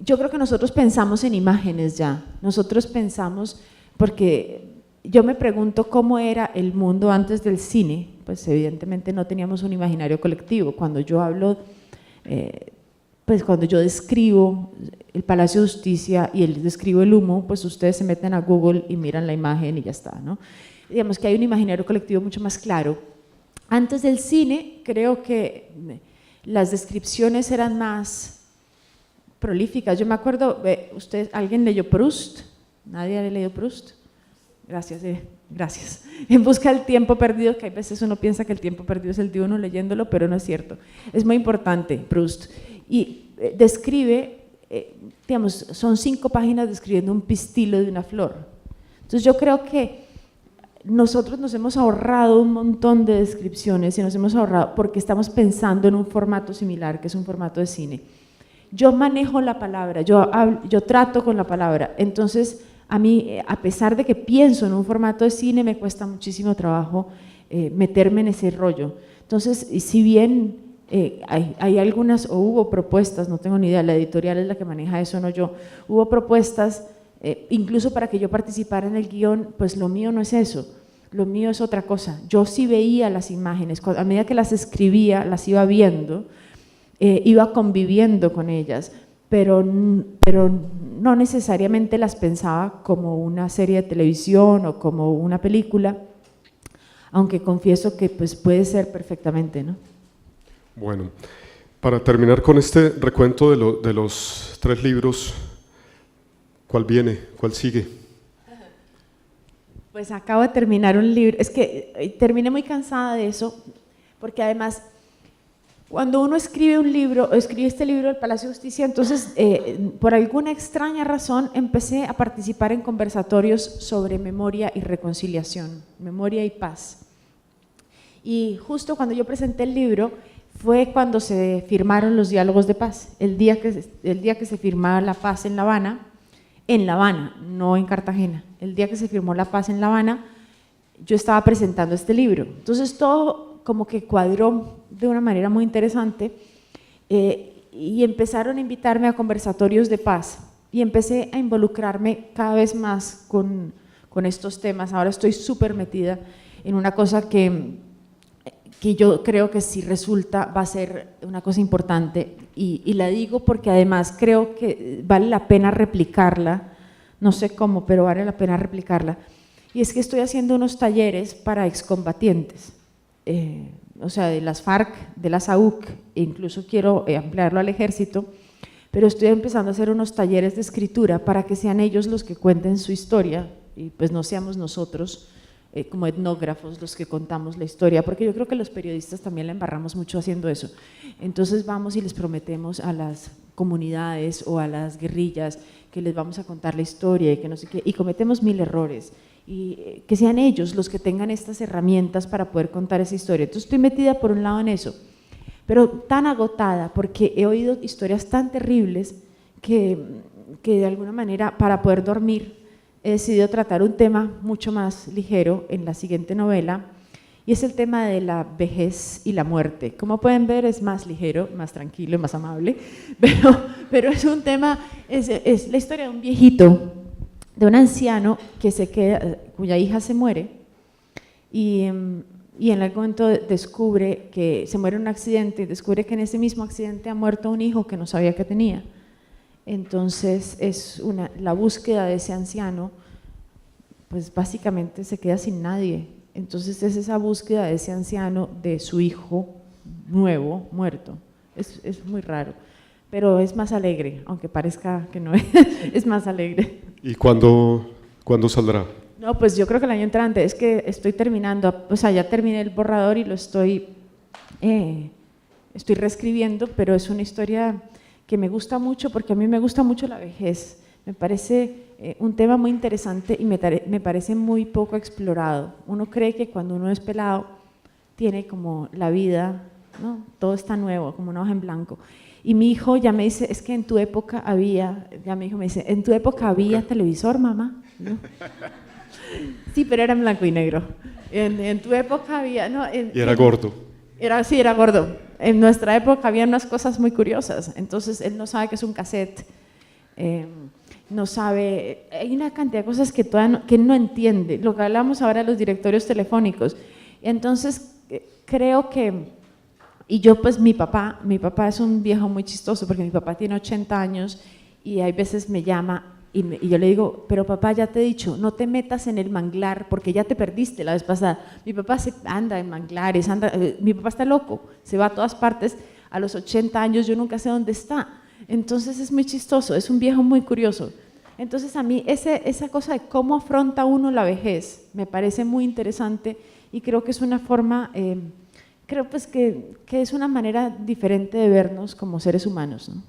yo creo que nosotros pensamos en imágenes ya, nosotros pensamos, porque yo me pregunto cómo era el mundo antes del cine, pues evidentemente no teníamos un imaginario colectivo. Cuando yo hablo… pues cuando yo describo el Palacio de Justicia y describo el humo, pues ustedes se meten a Google y miran la imagen y ya está, ¿no? Digamos que hay un imaginario colectivo mucho más claro. Antes del cine, creo que las descripciones eran más prolíficas. Yo me acuerdo, ¿alguien leyó Proust? ¿Nadie ha leído Proust? Gracias, gracias. En busca del tiempo perdido, que hay veces uno piensa que el tiempo perdido es el de uno leyéndolo, pero no es cierto. Es muy importante, Proust. Y describe, digamos, son 5 páginas describiendo un pistilo de una flor. Entonces yo creo que nosotros nos hemos ahorrado un montón de descripciones y nos hemos ahorrado porque estamos pensando en un formato similar, que es un formato de cine. Yo manejo la palabra, yo trato con la palabra, entonces a mí, a pesar de que pienso en un formato de cine, me cuesta muchísimo trabajo meterme en ese rollo. Entonces, si bien hay algunas, o hubo propuestas, no tengo ni idea, la editorial es la que maneja eso, no yo, hubo propuestas, incluso para que yo participara en el guión, pues lo mío no es eso, lo mío es otra cosa. Yo sí veía las imágenes, a medida que las escribía, las iba viendo, iba conviviendo con ellas, pero no necesariamente las pensaba como una serie de televisión o como una película, aunque confieso que pues puede ser perfectamente, ¿no? Bueno, para terminar con este recuento de los 3 libros, ¿cuál viene? ¿Cuál sigue? Pues acabo de terminar un libro, es que terminé muy cansada de eso, porque además cuando uno escribe un libro, escribí este libro del Palacio de Justicia, entonces por alguna extraña razón empecé a participar en conversatorios sobre memoria y reconciliación, memoria y paz. Y justo cuando yo presenté el libro fue cuando se firmaron los diálogos de paz, el día que se firmaba la paz en La Habana, no en Cartagena, el día que se firmó la paz en La Habana, yo estaba presentando este libro. Entonces todo como que cuadró de una manera muy interesante y empezaron a invitarme a conversatorios de paz y empecé a involucrarme cada vez más con estos temas. Ahora estoy súper metida en una cosa que yo creo que si resulta va a ser una cosa importante y la digo porque además creo que vale la pena replicarla, no sé cómo, pero vale la pena replicarla, y es que estoy haciendo unos talleres para excombatientes, o sea, de las FARC, de las AUC, e incluso quiero ampliarlo al ejército, pero estoy empezando a hacer unos talleres de escritura para que sean ellos los que cuenten su historia y pues no seamos nosotros como etnógrafos los que contamos la historia, porque yo creo que los periodistas también la embarramos mucho haciendo eso. Entonces vamos y les prometemos a las comunidades o a las guerrillas que les vamos a contar la historia y que no sé qué, y cometemos 1000 errores, y que sean ellos los que tengan estas herramientas para poder contar esa historia. Entonces estoy metida por un lado en eso, pero tan agotada porque he oído historias tan terribles que de alguna manera para poder dormir he decidido tratar un tema mucho más ligero en la siguiente novela, y es el tema de la vejez y la muerte. Como pueden ver, es más ligero, más tranquilo, más amable, pero es un tema, es la historia de un viejito, de un anciano que se queda, cuya hija se muere, y y en algún momento descubre que se muere en un accidente y descubre que en ese mismo accidente ha muerto un hijo que no sabía que tenía. Entonces la búsqueda de ese anciano, pues básicamente se queda sin nadie. Entonces es esa búsqueda de ese anciano, de su hijo nuevo, muerto. Es muy raro, pero es más alegre, aunque parezca que no es, es más alegre. ¿Y cuándo saldrá? No, pues yo creo que el año entrante, es que estoy terminando, o sea, ya terminé el borrador y lo estoy reescribiendo, pero es una historia que me gusta mucho porque a mí me gusta mucho la vejez. Me parece un tema muy interesante y me parece muy poco explorado. Uno cree que cuando uno es pelado tiene como la vida, ¿no? Todo está nuevo, como una hoja en blanco. Y mi hijo ya me dice, es que en tu época había, ya mi hijo me dice, en tu época había televisor, mamá, ¿no? Sí, pero era en blanco y negro. En tu época había, ¿no? Y era gordo. Sí, era gordo. En nuestra época había unas cosas muy curiosas. Entonces él no sabe qué es un cassette, no sabe, hay una cantidad de cosas que que no entiende. Lo que hablamos ahora de los directorios telefónicos. Entonces creo que, y yo pues mi papá es un viejo muy chistoso porque mi papá tiene 80 años y hay veces me llama y yo le digo, pero papá, ya te he dicho, no te metas en el manglar porque ya te perdiste la vez pasada. Mi papá anda en manglares, mi papá está loco, se va a todas partes, a los 80 años yo nunca sé dónde está. Entonces es muy chistoso, es un viejo muy curioso. Entonces a mí esa cosa de cómo afronta uno la vejez me parece muy interesante y creo que es una forma, creo pues que es una manera diferente de vernos como seres humanos, ¿no?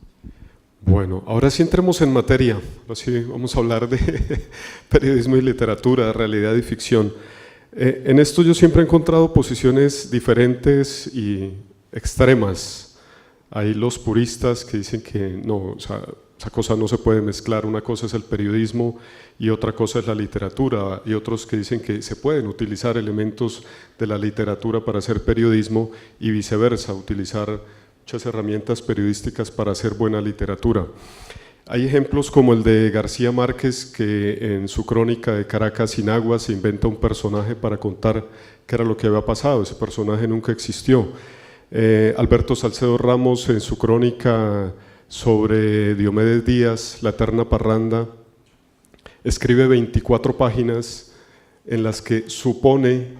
Bueno, ahora sí entremos en materia. Ahora sí vamos a hablar de periodismo y literatura, realidad y ficción. En esto yo siempre he encontrado posiciones diferentes y extremas. Hay los puristas que dicen que no, o sea, esa cosa no se puede mezclar, una cosa es el periodismo y otra cosa es la literatura, y otros que dicen que se pueden utilizar elementos de la literatura para hacer periodismo y viceversa, utilizar muchas herramientas periodísticas para hacer buena literatura. Hay ejemplos como el de García Márquez, que en su crónica de Caracas sin agua se inventa un personaje para contar qué era lo que había pasado. Ese personaje nunca existió. Alberto Salcedo Ramos, en su crónica sobre Diomedes Díaz, La eterna parranda, escribe 24 páginas en las que supone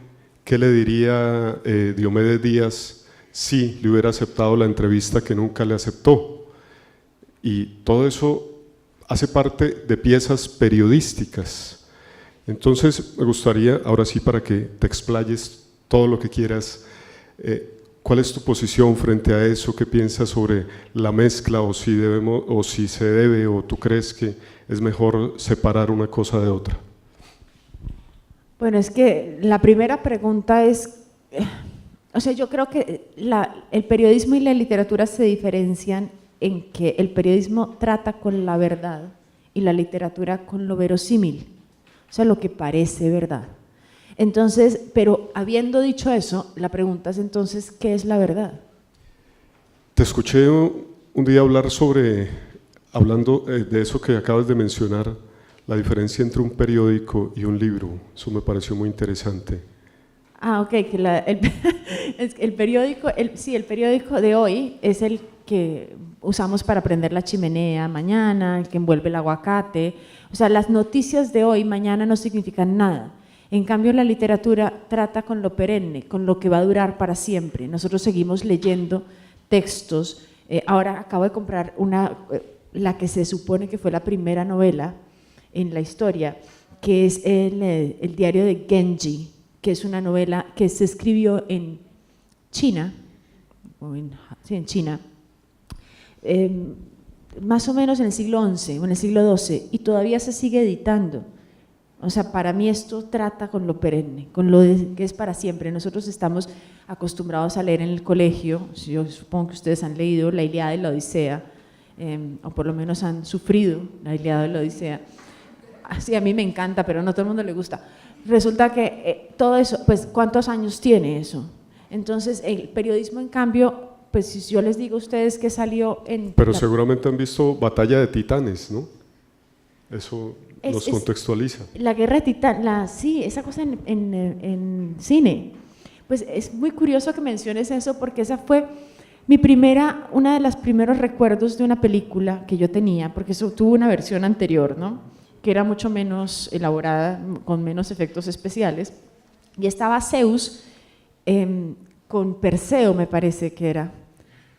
qué le diría Diomedes Díaz si le hubiera aceptado la entrevista que nunca le aceptó. Y todo eso hace parte de piezas periodísticas. Entonces me gustaría, ahora sí, para que te explayes todo lo que quieras, ¿cuál es tu posición frente a eso? ¿Qué piensas sobre la mezcla, o si debemos, o si se debe, o tú crees que es mejor separar una cosa de otra? Bueno, es que la primera pregunta es, o sea, yo creo que el periodismo y la literatura se diferencian en que el periodismo trata con la verdad y la literatura con lo verosímil, o sea, lo que parece verdad. Entonces, pero habiendo dicho eso, la pregunta es entonces, ¿qué es la verdad? Te escuché un día hablar hablando de eso que acabas de mencionar, la diferencia entre un periódico y un libro. Eso me pareció muy interesante. Ok, que el periódico, sí, el periódico de hoy es el que usamos para prender la chimenea mañana, el que envuelve el aguacate. O sea, las noticias de hoy, mañana no significan nada. En cambio, la literatura trata con lo perenne, con lo que va a durar para siempre. Nosotros seguimos leyendo textos. Ahora acabo de comprar la que se supone que fue la primera novela en la historia, que es el diario de Genji, que es una novela que se escribió en China, en China, más o menos en el siglo XI o en el siglo XII, y todavía se sigue editando. O sea, para mí esto trata con lo perenne, con lo que es para siempre. Nosotros estamos acostumbrados a leer en el colegio, yo supongo que ustedes han leído la Ilíada y la Odisea, o por lo menos han sufrido la Ilíada y la Odisea. Sí, a mí me encanta, pero no a todo el mundo le gusta. Resulta que todo eso, pues, ¿cuántos años tiene eso? Entonces, el periodismo, en cambio, pues, si yo les digo a ustedes que salió en… Pero seguramente han visto Batalla de Titanes, ¿no? Eso nos contextualiza. La guerra de Titanes, sí, esa cosa en cine. Pues es muy curioso que menciones eso porque esa fue una de los primeros recuerdos de una película que yo tenía, porque eso tuvo una versión anterior, ¿no? Que era mucho menos elaborada, con menos efectos especiales, y estaba Zeus con Perseo, me parece que era,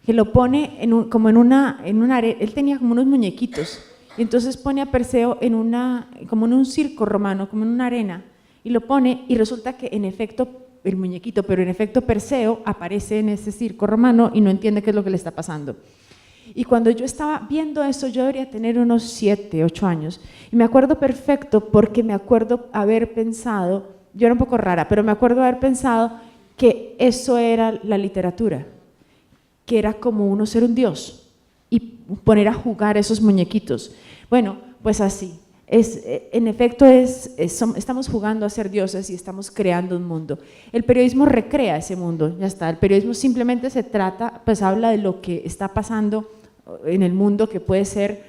que lo pone como en una arena, él tenía como unos muñequitos, y entonces pone a Perseo como en un circo romano, como en una arena, y lo pone, y resulta que en efecto, el muñequito, pero en efecto Perseo aparece en ese circo romano y no entiende qué es lo que le está pasando. Y cuando yo estaba viendo eso, yo debería tener unos 7, 8 años, y me acuerdo perfecto porque me acuerdo haber pensado, yo era un poco rara, pero me acuerdo haber pensado que eso era la literatura, que era como uno ser un dios y poner a jugar esos muñequitos. Bueno, pues así, en efecto estamos jugando a ser dioses y estamos creando un mundo. El periodismo recrea ese mundo, ya está. El periodismo simplemente habla de lo que está pasando en el mundo, que puede ser,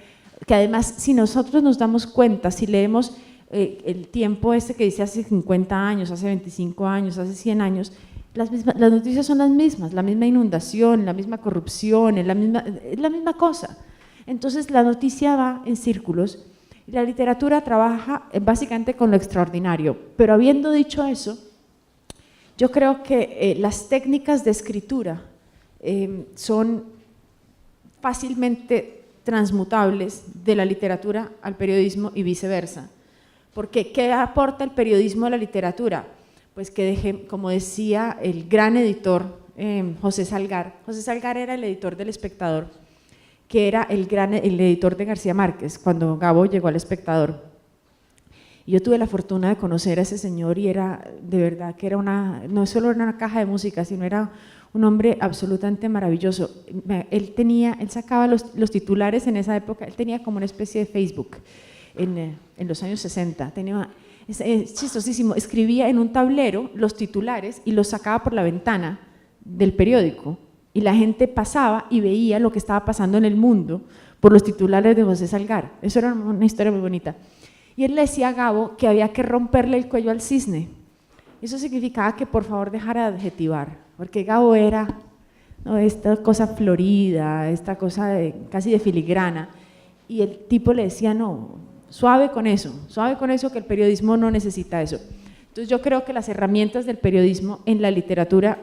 que además si nosotros nos damos cuenta, si leemos el tiempo que dice hace 50 años, hace 25 años, hace 100 años, las noticias son las mismas, la misma inundación, la misma corrupción, es la misma cosa. Entonces la noticia va en círculos y la literatura trabaja básicamente con lo extraordinario. Pero habiendo dicho eso, yo creo que las técnicas de escritura son fácilmente transmutables de la literatura al periodismo y viceversa. Porque ¿qué aporta el periodismo a la literatura? Pues que como decía el gran editor José Salgar era el editor del Espectador, que era el editor de García Márquez, cuando Gabo llegó al Espectador. Y yo tuve la fortuna de conocer a ese señor y era, de verdad, que no solo era una caja de música, sino era un hombre absolutamente maravilloso. Él sacaba los titulares en esa época, él tenía como una especie de Facebook en los años 60, es chistosísimo, escribía en un tablero los titulares y los sacaba por la ventana del periódico. Y la gente pasaba y veía lo que estaba pasando en el mundo por los titulares de José Salgar. Eso era una historia muy bonita. Y él le decía a Gabo que había que romperle el cuello al cisne. Eso significaba que por favor dejara de adjetivar, porque Gabo era esta cosa florida, esta cosa casi de filigrana. Y el tipo le decía, no, suave con eso, que el periodismo no necesita eso. Entonces yo creo que las herramientas del periodismo en la literatura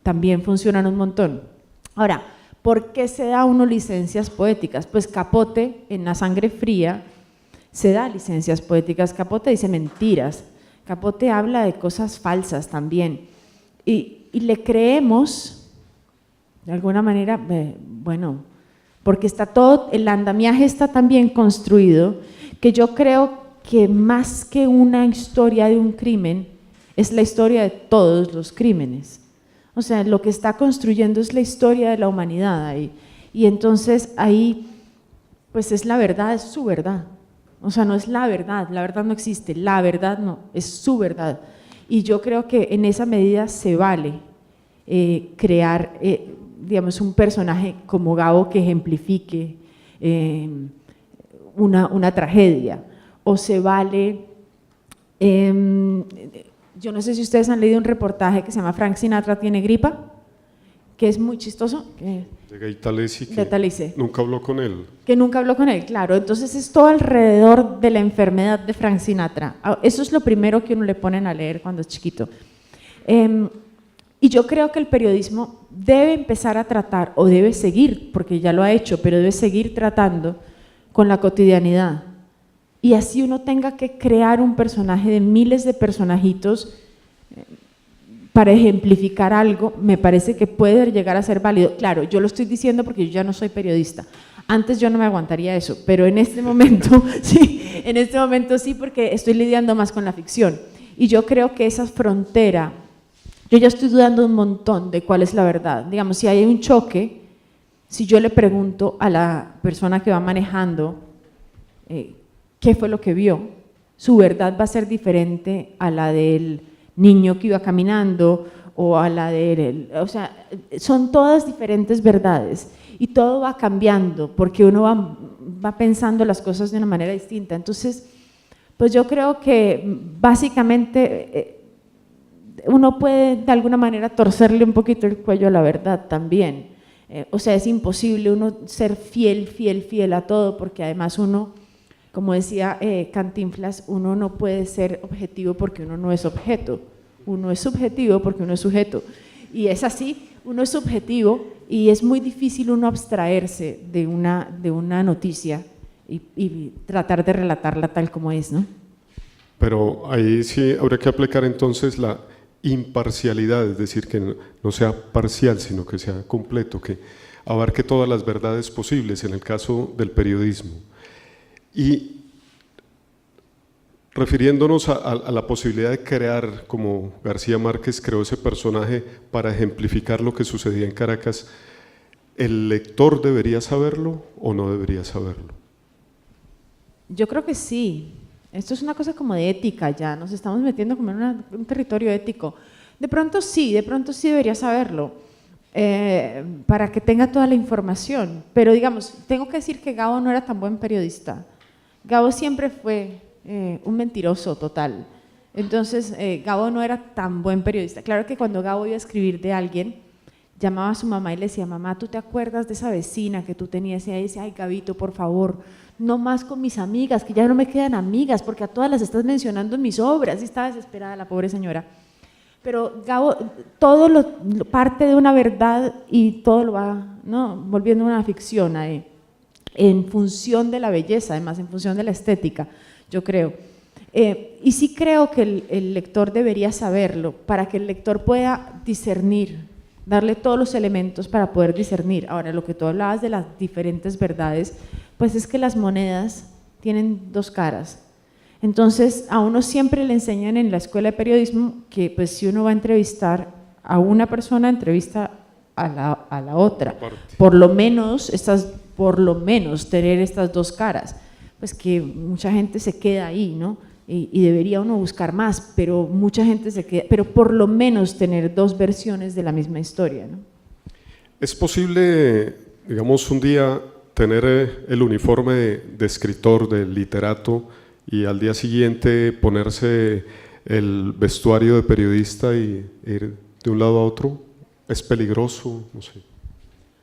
también funcionan un montón. Ahora, ¿por qué se da uno licencias poéticas? Pues Capote en La sangre fría se da licencias poéticas. Capote dice mentiras, Capote habla de cosas falsas también y le creemos de alguna manera, bueno, porque está todo, el andamiaje está tan bien construido que yo creo que más que una historia de un crimen es la historia de todos los crímenes. O sea, lo que está construyendo es la historia de la humanidad ahí. Y entonces ahí, pues es la verdad, es su verdad. O sea, no es la verdad no existe, la verdad no, es su verdad. Y yo creo que en esa medida se vale crear, digamos, un personaje como Gabo que ejemplifique una tragedia. O se vale… yo no sé si ustedes han leído un reportaje que se llama Frank Sinatra tiene gripa, que es muy chistoso. De Gaitález, que nunca habló con él. Que nunca habló con él, claro. Entonces es todo alrededor de la enfermedad de Frank Sinatra. Eso es lo primero que uno le ponen a leer cuando es chiquito. Y yo creo que el periodismo debe empezar a tratar, o debe seguir, porque ya lo ha hecho, pero debe seguir tratando con la cotidianidad. Y así uno tenga que crear un personaje de miles de personajitos para ejemplificar algo, me parece que puede llegar a ser válido. Claro, yo lo estoy diciendo porque yo ya no soy periodista. Antes yo no me aguantaría eso, pero en este momento sí, porque estoy lidiando más con la ficción. Y yo creo que esa frontera, yo ya estoy dudando un montón de cuál es la verdad. Digamos, si hay un choque, si yo le pregunto a la persona que va manejando qué fue lo que vio, su verdad va a ser diferente a la del niño que iba caminando o a la de… O sea, son todas diferentes verdades y todo va cambiando porque uno va pensando las cosas de una manera distinta. Entonces, pues yo creo que básicamente uno puede de alguna manera torcerle un poquito el cuello a la verdad también. O sea, es imposible uno ser fiel a todo, porque además uno, como decía Cantinflas, uno no puede ser objetivo porque uno no es objeto, uno es subjetivo porque uno es sujeto. Y es así, uno es subjetivo y es muy difícil uno abstraerse de una noticia y tratar de relatarla tal como es, ¿no? Pero ahí sí habría que aplicar entonces la imparcialidad, es decir, que no sea parcial, sino que sea completo, que abarque todas las verdades posibles en el caso del periodismo. Y refiriéndonos a la posibilidad de crear, como García Márquez creó ese personaje para ejemplificar lo que sucedía en Caracas, ¿el lector debería saberlo o no debería saberlo? Yo creo que sí. Esto es una cosa como de ética ya, nos estamos metiendo como en un territorio ético. De pronto sí debería saberlo, para que tenga toda la información. Pero digamos, tengo que decir que Gabo no era tan buen periodista. Gabo siempre fue un mentiroso total. Entonces, Gabo no era tan buen periodista. Claro que cuando Gabo iba a escribir de alguien, llamaba a su mamá y le decía, mamá, ¿tú te acuerdas de esa vecina que tú tenías? Y ella decía, ay, Gabito, por favor, no más con mis amigas, que ya no me quedan amigas, porque a todas las estás mencionando en mis obras. Y estaba desesperada la pobre señora. Pero Gabo, todo lo parte de una verdad y todo lo va, ¿no?, volviendo una ficción ahí, en función de la belleza, además, en función de la estética, yo creo. Y sí creo que el lector debería saberlo, para que el lector pueda discernir, darle todos los elementos para poder discernir. Ahora, lo que tú hablabas de las diferentes verdades, pues es que las monedas tienen dos caras. Entonces, a uno siempre le enseñan en la escuela de periodismo que pues si uno va a entrevistar a una persona, entrevista a la otra. Por lo menos tener estas dos caras. Pues que mucha gente se queda ahí, ¿no? Y debería uno buscar más, pero mucha gente se queda, pero por lo menos tener dos versiones de la misma historia, ¿no? ¿Es posible, digamos, un día tener el uniforme de escritor, de literato, y al día siguiente ponerse el vestuario de periodista y ir de un lado a otro? ¿Es peligroso? No sé.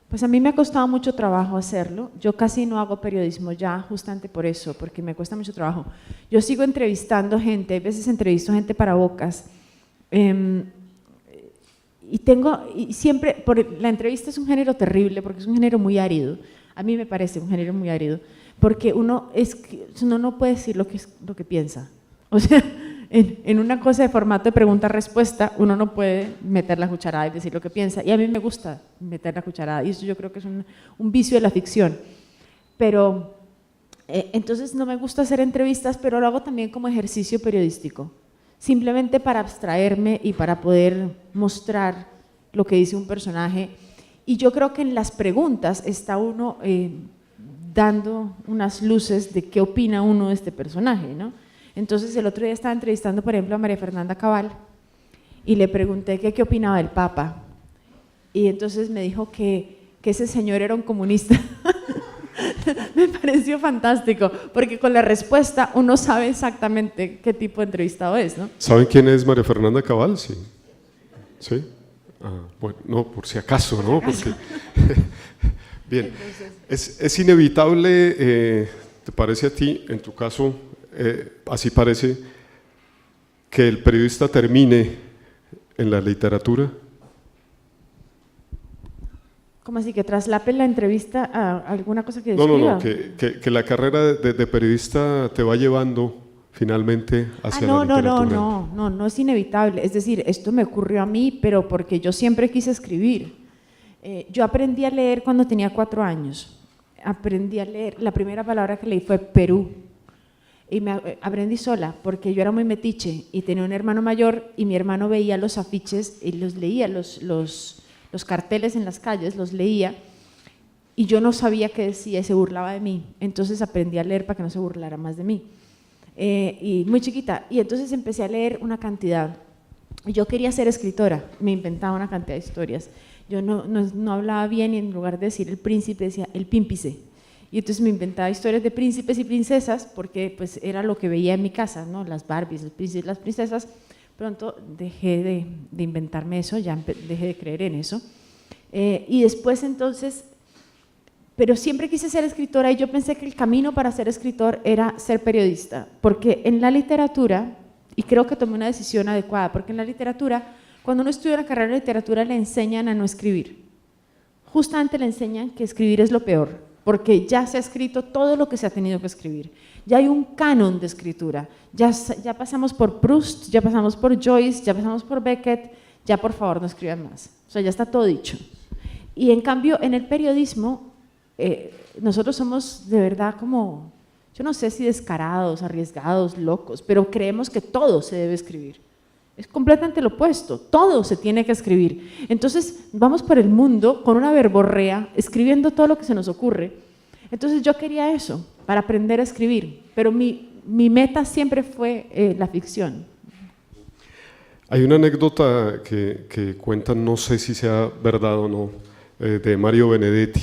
Pues a mí me ha costado mucho trabajo hacerlo. Yo casi no hago periodismo ya, justamente por eso, porque me cuesta mucho trabajo. Yo sigo entrevistando gente, a veces entrevisto gente para Bocas, y siempre, la entrevista es un género terrible, porque es un género muy árido. A mí me parece un género muy árido, porque uno no puede decir lo que piensa. O sea, en una cosa de formato de pregunta-respuesta, uno no puede meter la cucharada y decir lo que piensa. Y a mí me gusta meter la cucharada, y eso yo creo que es un vicio de la ficción. Pero, entonces no me gusta hacer entrevistas, pero lo hago también como ejercicio periodístico, simplemente para abstraerme y para poder mostrar lo que dice un personaje. Y yo creo que en las preguntas está uno dando unas luces de qué opina uno de este personaje, ¿no? Entonces el otro día estaba entrevistando, por ejemplo, a María Fernanda Cabal y le pregunté qué opinaba del Papa, y entonces me dijo que ese señor era un comunista. Me pareció fantástico, porque con la respuesta uno sabe exactamente qué tipo de entrevistado es, ¿no? ¿Saben quién es María Fernanda Cabal? Sí. ¿Sí? Bueno, no, por si acaso, ¿no? Porque bien, es inevitable, ¿te parece a ti, en tu caso, así parece, que el periodista termine en la literatura? ¿Cómo así? ¿Que traslape la entrevista a alguna cosa que describa? No, que la carrera de periodista te va llevando finalmente hacia la literatura. No es inevitable. Es decir, esto me ocurrió a mí, pero porque yo siempre quise escribir. Yo aprendí a leer cuando tenía 4 años. Aprendí a leer, la primera palabra que leí fue Perú. Y aprendí sola, porque yo era muy metiche y tenía un hermano mayor, y mi hermano veía los afiches y los leía, los carteles en las calles, los leía, y yo no sabía qué decía y se burlaba de mí. Entonces aprendí a leer para que no se burlara más de mí. Y muy chiquita, y entonces empecé a leer una cantidad. Yo quería ser escritora, me inventaba una cantidad de historias. Yo no hablaba bien, y en lugar de decir el príncipe decía el pímpice. Y entonces me inventaba historias de príncipes y princesas, porque pues era lo que veía en mi casa, ¿no? Las Barbies, los príncipes, las princesas, pronto dejé de inventarme eso, ya dejé de creer en eso. Y después entonces, pero siempre quise ser escritora y yo pensé que el camino para ser escritor era ser periodista, porque en la literatura, y creo que tomé una decisión adecuada, porque en la literatura, cuando uno estudia la carrera de literatura le enseñan a no escribir. Justamente le enseñan que escribir es lo peor, porque ya se ha escrito todo lo que se ha tenido que escribir. Ya hay un canon de escritura, ya pasamos por Proust, ya pasamos por Joyce, ya pasamos por Beckett, ya por favor no escriban más. O sea, ya está todo dicho. Y en cambio, en el periodismo, nosotros somos de verdad como, yo no sé si descarados, arriesgados, locos, pero creemos que todo se debe escribir. Es completamente lo opuesto, todo se tiene que escribir. Entonces vamos por el mundo con una verborrea, escribiendo todo lo que se nos ocurre. Entonces yo quería eso, para aprender a escribir, pero mi meta siempre fue la ficción. Hay una anécdota que cuentan, no sé si sea verdad o no, de Mario Benedetti,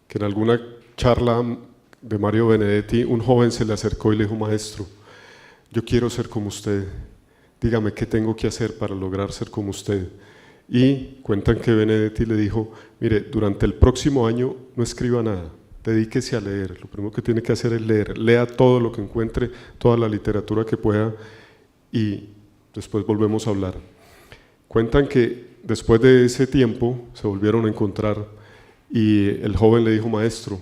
que en alguna charla de Mario Benedetti un joven se le acercó y le dijo: maestro, yo quiero ser como usted, dígame qué tengo que hacer para lograr ser como usted. Y cuentan que Benedetti le dijo: mire, durante el próximo año no escriba nada, dedíquese a leer, lo primero que tiene que hacer es leer, lea todo lo que encuentre, toda la literatura que pueda y después volvemos a hablar. Cuentan que después de ese tiempo se volvieron a encontrar y el joven le dijo: maestro,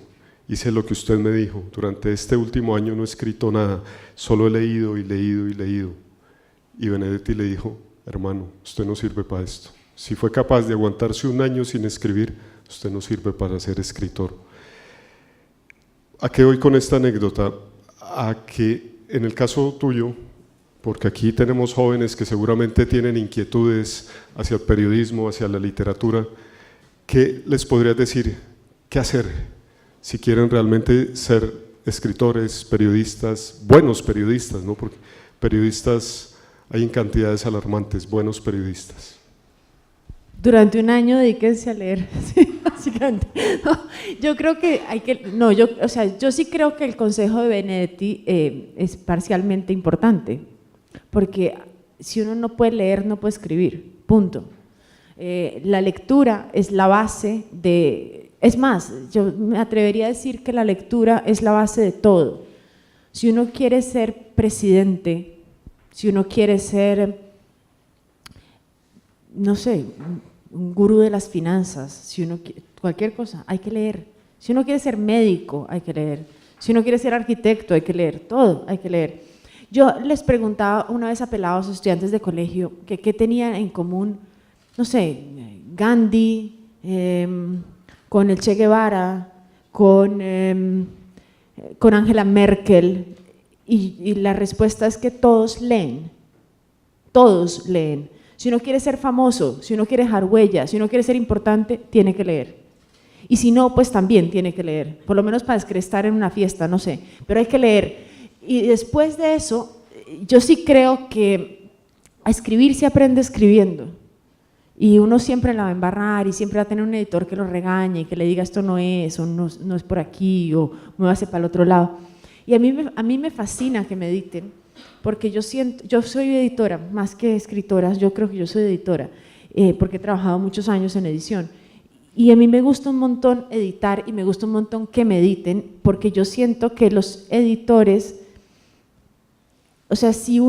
hice lo que usted me dijo, durante este último año no he escrito nada, solo he leído y leído y leído. Y Benedetti le dijo: hermano, usted no sirve para esto. Si fue capaz de aguantarse un año sin escribir, usted no sirve para ser escritor. ¿A qué voy con esta anécdota? A que en el caso tuyo, porque aquí tenemos jóvenes que seguramente tienen inquietudes hacia el periodismo, hacia la literatura, ¿qué les podrías decir? ¿Qué hacer si quieren realmente ser escritores, periodistas, buenos periodistas, ¿no? Porque periodistas hay en cantidades alarmantes, buenos periodistas. Durante un año dedíquense a leer, sí, básicamente. No, yo creo que hay que, no, yo sí creo que el consejo de Benedetti es parcialmente importante, porque si uno no puede leer, no puede escribir, punto. La lectura es la base de, es más, yo me atrevería a decir que la lectura es la base de todo. Si uno quiere ser presidente, si uno quiere ser, no sé, un gurú de las finanzas, si uno quiere, cualquier cosa, hay que leer. Si uno quiere ser médico, hay que leer. Si uno quiere ser arquitecto, hay que leer. Todo hay que leer. Yo les preguntaba una vez a pelados estudiantes de colegio que qué tenían en común, no sé, Gandhi, con el Che Guevara, con Angela Merkel, y la respuesta es que todos leen, todos leen. Si uno quiere ser famoso, si uno quiere dejar huella, si uno quiere ser importante, tiene que leer. Y si no, pues también tiene que leer, por lo menos para estar en una fiesta, no sé, pero hay que leer. Y después de eso, yo sí creo que a escribir se aprende escribiendo. Y uno siempre la va a embarrar y siempre va a tener un editor que lo regañe y que le diga esto no es, o no es por aquí, o me va a hacer para el otro lado. Y a mí me fascina que me editen, porque yo soy editora, más que escritora, yo creo que yo soy editora, porque he trabajado muchos años en edición. Y a mí me gusta un montón editar y me gusta un montón que me editen, porque yo siento que los editores, o sea, si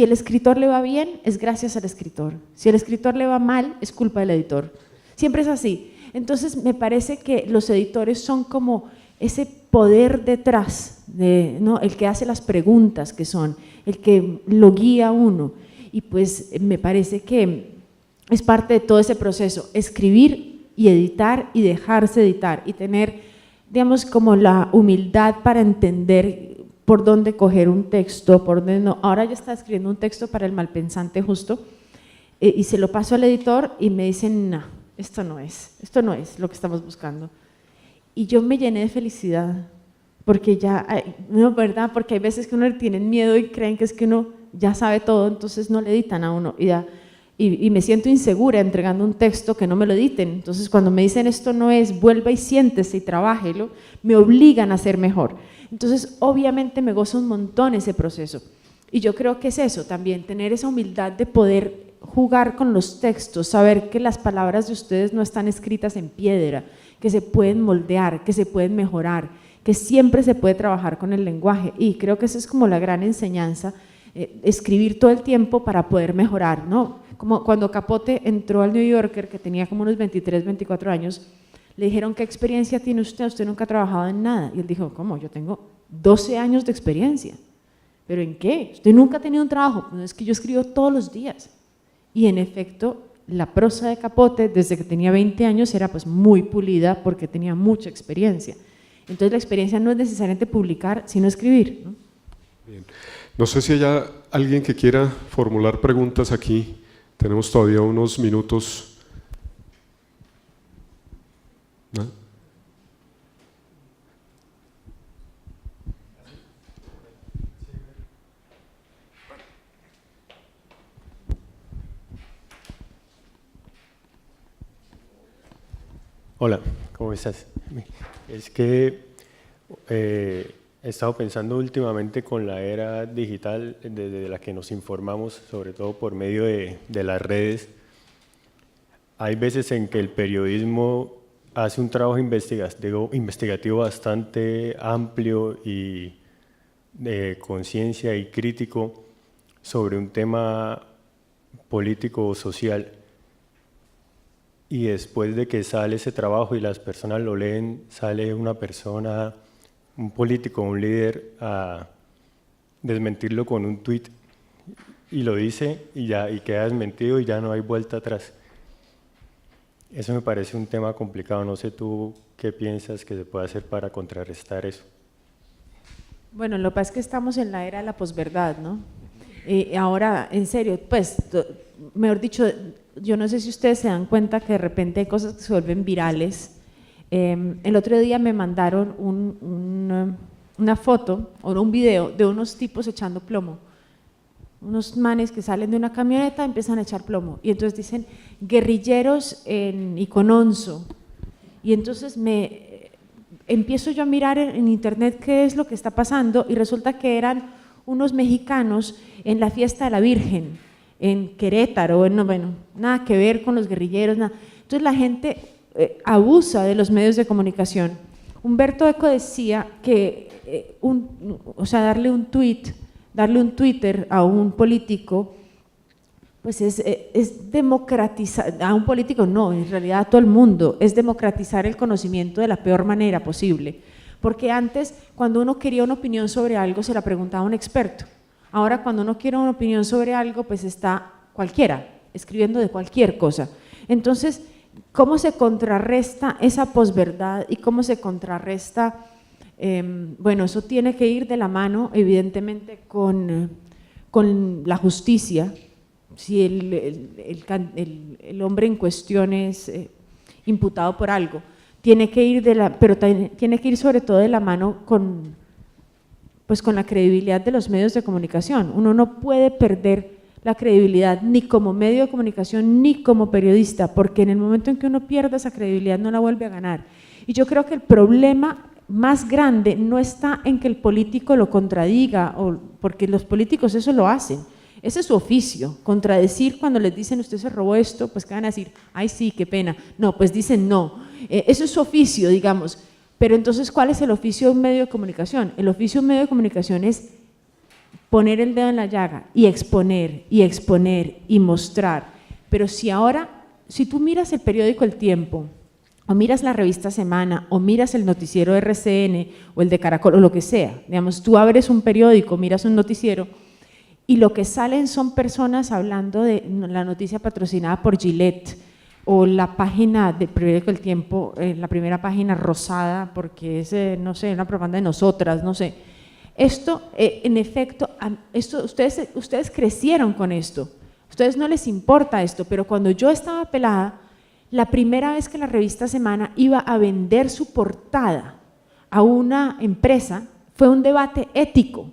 el escritor le va bien, es gracias al escritor. Si el escritor le va mal, es culpa del editor. Siempre es así. Entonces, me parece que los editores son como ese poder detrás, ¿no? El que hace las preguntas que son, el que lo guía a uno. Y pues me parece que es parte de todo ese proceso, escribir y editar y dejarse editar y tener, digamos, como la humildad para entender por dónde coger un texto, por dónde no. Ahora yo estaba escribiendo un texto para El Malpensante justo y se lo paso al editor y me dicen, no, esto no es lo que estamos buscando. Y yo me llené de felicidad, porque ya, no, ¿verdad? Porque hay veces que uno le tienen miedo y creen que es que uno ya sabe todo, entonces no le editan a uno y me siento insegura entregando un texto que no me lo editen. Entonces cuando me dicen esto no es, vuelva y siéntese y trabájelo, me obligan a ser mejor. Entonces obviamente me gozo un montón ese proceso. Y yo creo que es eso también, tener esa humildad de poder jugar con los textos, saber que las palabras de ustedes no están escritas en piedra, que se pueden moldear, que se pueden mejorar, que siempre se puede trabajar con el lenguaje, y creo que esa es como la gran enseñanza, escribir todo el tiempo para poder mejorar, ¿no? Como cuando Capote entró al New Yorker, que tenía como unos 23, 24 años, le dijeron, ¿qué experiencia tiene usted? Usted nunca ha trabajado en nada. Y él dijo, ¿cómo? Yo tengo 12 años de experiencia. ¿Pero en qué? Usted nunca ha tenido un trabajo. No, es que yo escribo todos los días. Y en efecto, la prosa de Capote, desde que tenía 20 años, era pues muy pulida porque tenía mucha experiencia. Entonces la experiencia no es necesariamente publicar, sino escribir, ¿no? Bien. No sé si haya alguien que quiera formular preguntas aquí. Tenemos todavía unos minutos. ¿No? Hola, ¿cómo estás? Es que he estado pensando últimamente con la era digital desde la que nos informamos, sobre todo por medio de las redes. Hay veces en que el periodismo hace un trabajo investigativo bastante amplio y de conciencia y crítico sobre un tema político o social. Y después de que sale ese trabajo y las personas lo leen, sale una persona, un político, un líder, a desmentirlo con un tuit y lo dice y queda desmentido y ya no hay vuelta atrás. Eso me parece un tema complicado. No sé tú qué piensas que se puede hacer para contrarrestar eso. Bueno, lo que pasa es que estamos en la era de la posverdad, ¿no? Ahora, en serio, pues, mejor dicho, yo no sé si ustedes se dan cuenta que de repente hay cosas que se vuelven virales. El otro día me mandaron una foto o un video de unos tipos echando plomo, unos manes que salen de una camioneta y empiezan a echar plomo, y entonces dicen guerrilleros en Icononso, y entonces empiezo yo a mirar en internet qué es lo que está pasando, y resulta que eran unos mexicanos en la fiesta de la Virgen, en Querétaro, bueno, nada que ver con los guerrilleros, nada. Entonces la gente abusa de los medios de comunicación. Humberto Eco decía que darle un Twitter a un político, pues es democratizar, a un político no, en realidad a todo el mundo, es democratizar el conocimiento de la peor manera posible. Porque antes, cuando uno quería una opinión sobre algo, se la preguntaba a un experto. Ahora, cuando uno quiere una opinión sobre algo, pues está cualquiera, escribiendo de cualquier cosa. Entonces, ¿cómo se contrarresta esa posverdad y cómo se contrarresta? Bueno, eso tiene que ir de la mano, evidentemente, con la justicia. Si el hombre en cuestión es imputado por algo, tiene que ir pero tiene que ir sobre todo de la mano con la credibilidad de los medios de comunicación. Uno no puede perder la credibilidad ni como medio de comunicación ni como periodista, porque en el momento en que uno pierde esa credibilidad no la vuelve a ganar. Y yo creo que el problema más grande no está en que el político lo contradiga, porque los políticos eso lo hacen. Ese es su oficio, contradecir cuando les dicen usted se robó esto, pues que van a decir, ay sí, qué pena, no, pues dicen no, eso es su oficio, digamos, pero entonces ¿cuál es el oficio de un medio de comunicación? El oficio de un medio de comunicación es poner el dedo en la llaga y exponer y mostrar, pero si tú miras el periódico El Tiempo, o miras la revista Semana, o miras el noticiero RCN, o el de Caracol, o lo que sea, digamos, tú abres un periódico, miras un noticiero, y lo que salen son personas hablando de la noticia patrocinada por Gillette, o la página del periódico El Tiempo, la primera página rosada, porque es, no sé, una propaganda de nosotras, no sé. Esto, en efecto, ustedes crecieron con esto, a ustedes no les importa esto, pero cuando yo estaba pelada, la primera vez que la revista Semana iba a vender su portada a una empresa, fue un debate ético.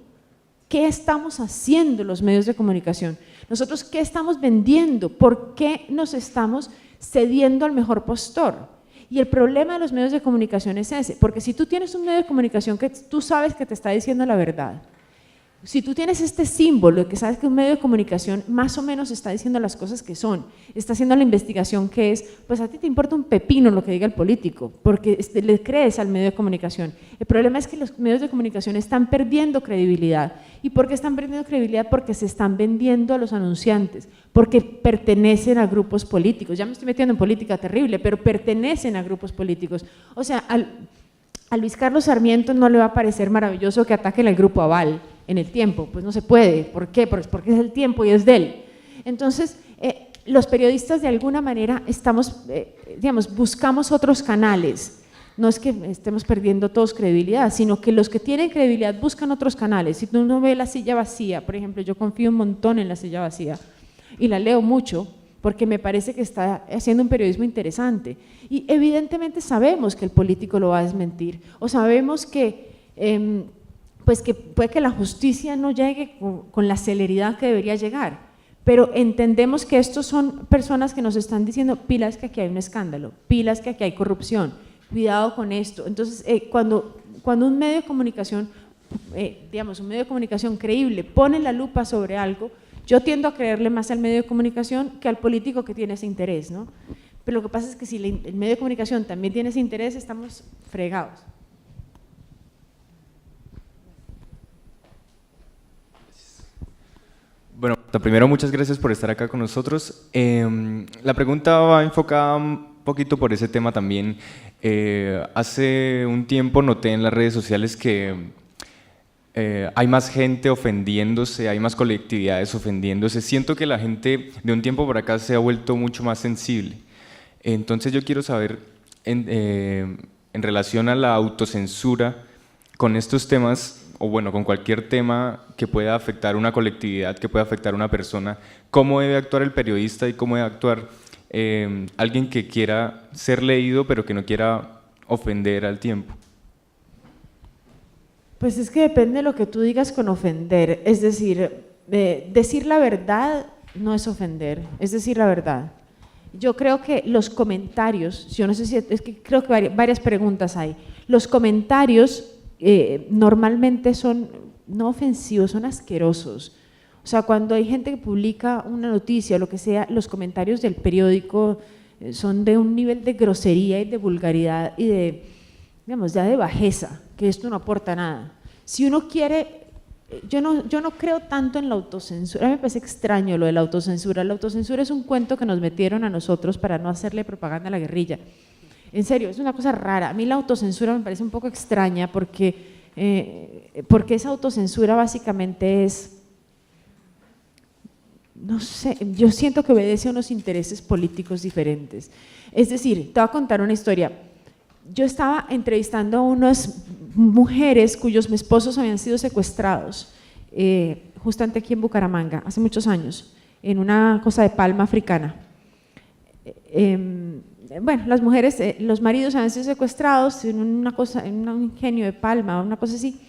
¿Qué estamos haciendo los medios de comunicación? Nosotros, ¿qué estamos vendiendo? ¿Por qué nos estamos cediendo al mejor postor? Y el problema de los medios de comunicación es ese, porque si tú tienes un medio de comunicación que tú sabes que te está diciendo la verdad, Si tú tienes este símbolo, que sabes que un medio de comunicación más o menos está diciendo las cosas que son, está haciendo la investigación que es, pues a ti te importa un pepino lo que diga el político, porque le crees al medio de comunicación. El problema es que los medios de comunicación están perdiendo credibilidad. ¿Y por qué están perdiendo credibilidad? Porque se están vendiendo a los anunciantes, porque pertenecen a grupos políticos. Ya me estoy metiendo en política terrible, pero pertenecen a grupos políticos. O sea, a Luis Carlos Sarmiento no le va a parecer maravilloso que ataquen al grupo Aval en el Tiempo, pues no se puede. ¿Por qué? Porque es el Tiempo y es de él. Entonces, los periodistas de alguna manera buscamos otros canales. No es que estemos perdiendo todos credibilidad, sino que los que tienen credibilidad buscan otros canales. Si uno ve La Silla Vacía, por ejemplo, yo confío un montón en La Silla Vacía y la leo mucho porque me parece que está haciendo un periodismo interesante. Y evidentemente sabemos que el político lo va a desmentir, o sabemos que pues que puede que la justicia no llegue con la celeridad que debería llegar, pero entendemos que estos son personas que nos están diciendo pilas que aquí hay un escándalo, pilas que aquí hay corrupción, cuidado con esto. Entonces, cuando un medio de comunicación, un medio de comunicación creíble pone la lupa sobre algo, yo tiendo a creerle más al medio de comunicación que al político que tiene ese interés, ¿no? Pero lo que pasa es que si el medio de comunicación también tiene ese interés, estamos fregados. Bueno, primero muchas gracias por estar acá con nosotros. La pregunta va enfocada un poquito por ese tema también. Hace un tiempo noté en las redes sociales que hay más gente ofendiéndose, hay más colectividades ofendiéndose. Siento que la gente de un tiempo por acá se ha vuelto mucho más sensible. Entonces yo quiero saber, en relación a la autocensura, con estos temas, o bueno, con cualquier tema que pueda afectar una colectividad, que pueda afectar a una persona, ¿cómo debe actuar el periodista y cómo debe actuar alguien que quiera ser leído pero que no quiera ofender al tiempo? Pues es que depende de lo que tú digas con ofender, es decir, decir la verdad no es ofender, es decir la verdad. Yo creo que los comentarios, yo no sé si, es que creo que varias preguntas hay, los comentarios normalmente son no ofensivos, son asquerosos. O sea, cuando hay gente que publica una noticia o lo que sea, los comentarios del periódico son de un nivel de grosería y de vulgaridad y de, digamos, ya de bajeza, que esto no aporta nada. Si uno quiere, yo no creo tanto en la autocensura, a mí me parece extraño lo de la autocensura. La autocensura es un cuento que nos metieron a nosotros para no hacerle propaganda a la guerrilla. En serio, es una cosa rara. A mí la autocensura me parece un poco extraña porque esa autocensura básicamente es, no sé, yo siento que obedece a unos intereses políticos diferentes. Es decir, te voy a contar una historia. Yo estaba entrevistando a unas mujeres cuyos esposos habían sido secuestrados, justamente aquí en Bucaramanga, hace muchos años, en una cosa de palma africana. Bueno, las mujeres, los maridos habían sido secuestrados en una cosa, en un ingenio de palma, una cosa así,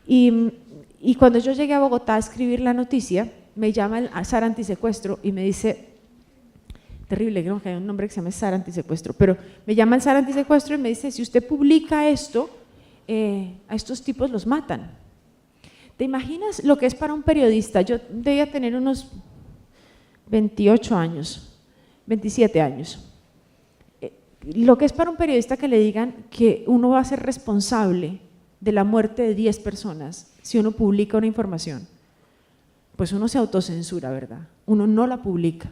y cuando yo llegué a Bogotá a escribir la noticia, me llama el SAR Antisecuestro y me dice, terrible, creo que hay un nombre que se llama SAR Antisecuestro, pero me llama el SAR Antisecuestro y me dice, si usted publica esto, a estos tipos los matan. ¿Te imaginas lo que es para un periodista? Yo debía tener unos 28 años, 27 años. Lo que es para un periodista que le digan que uno va a ser responsable de la muerte de 10 personas si uno publica una información, pues uno se autocensura, ¿verdad? Uno no la publica.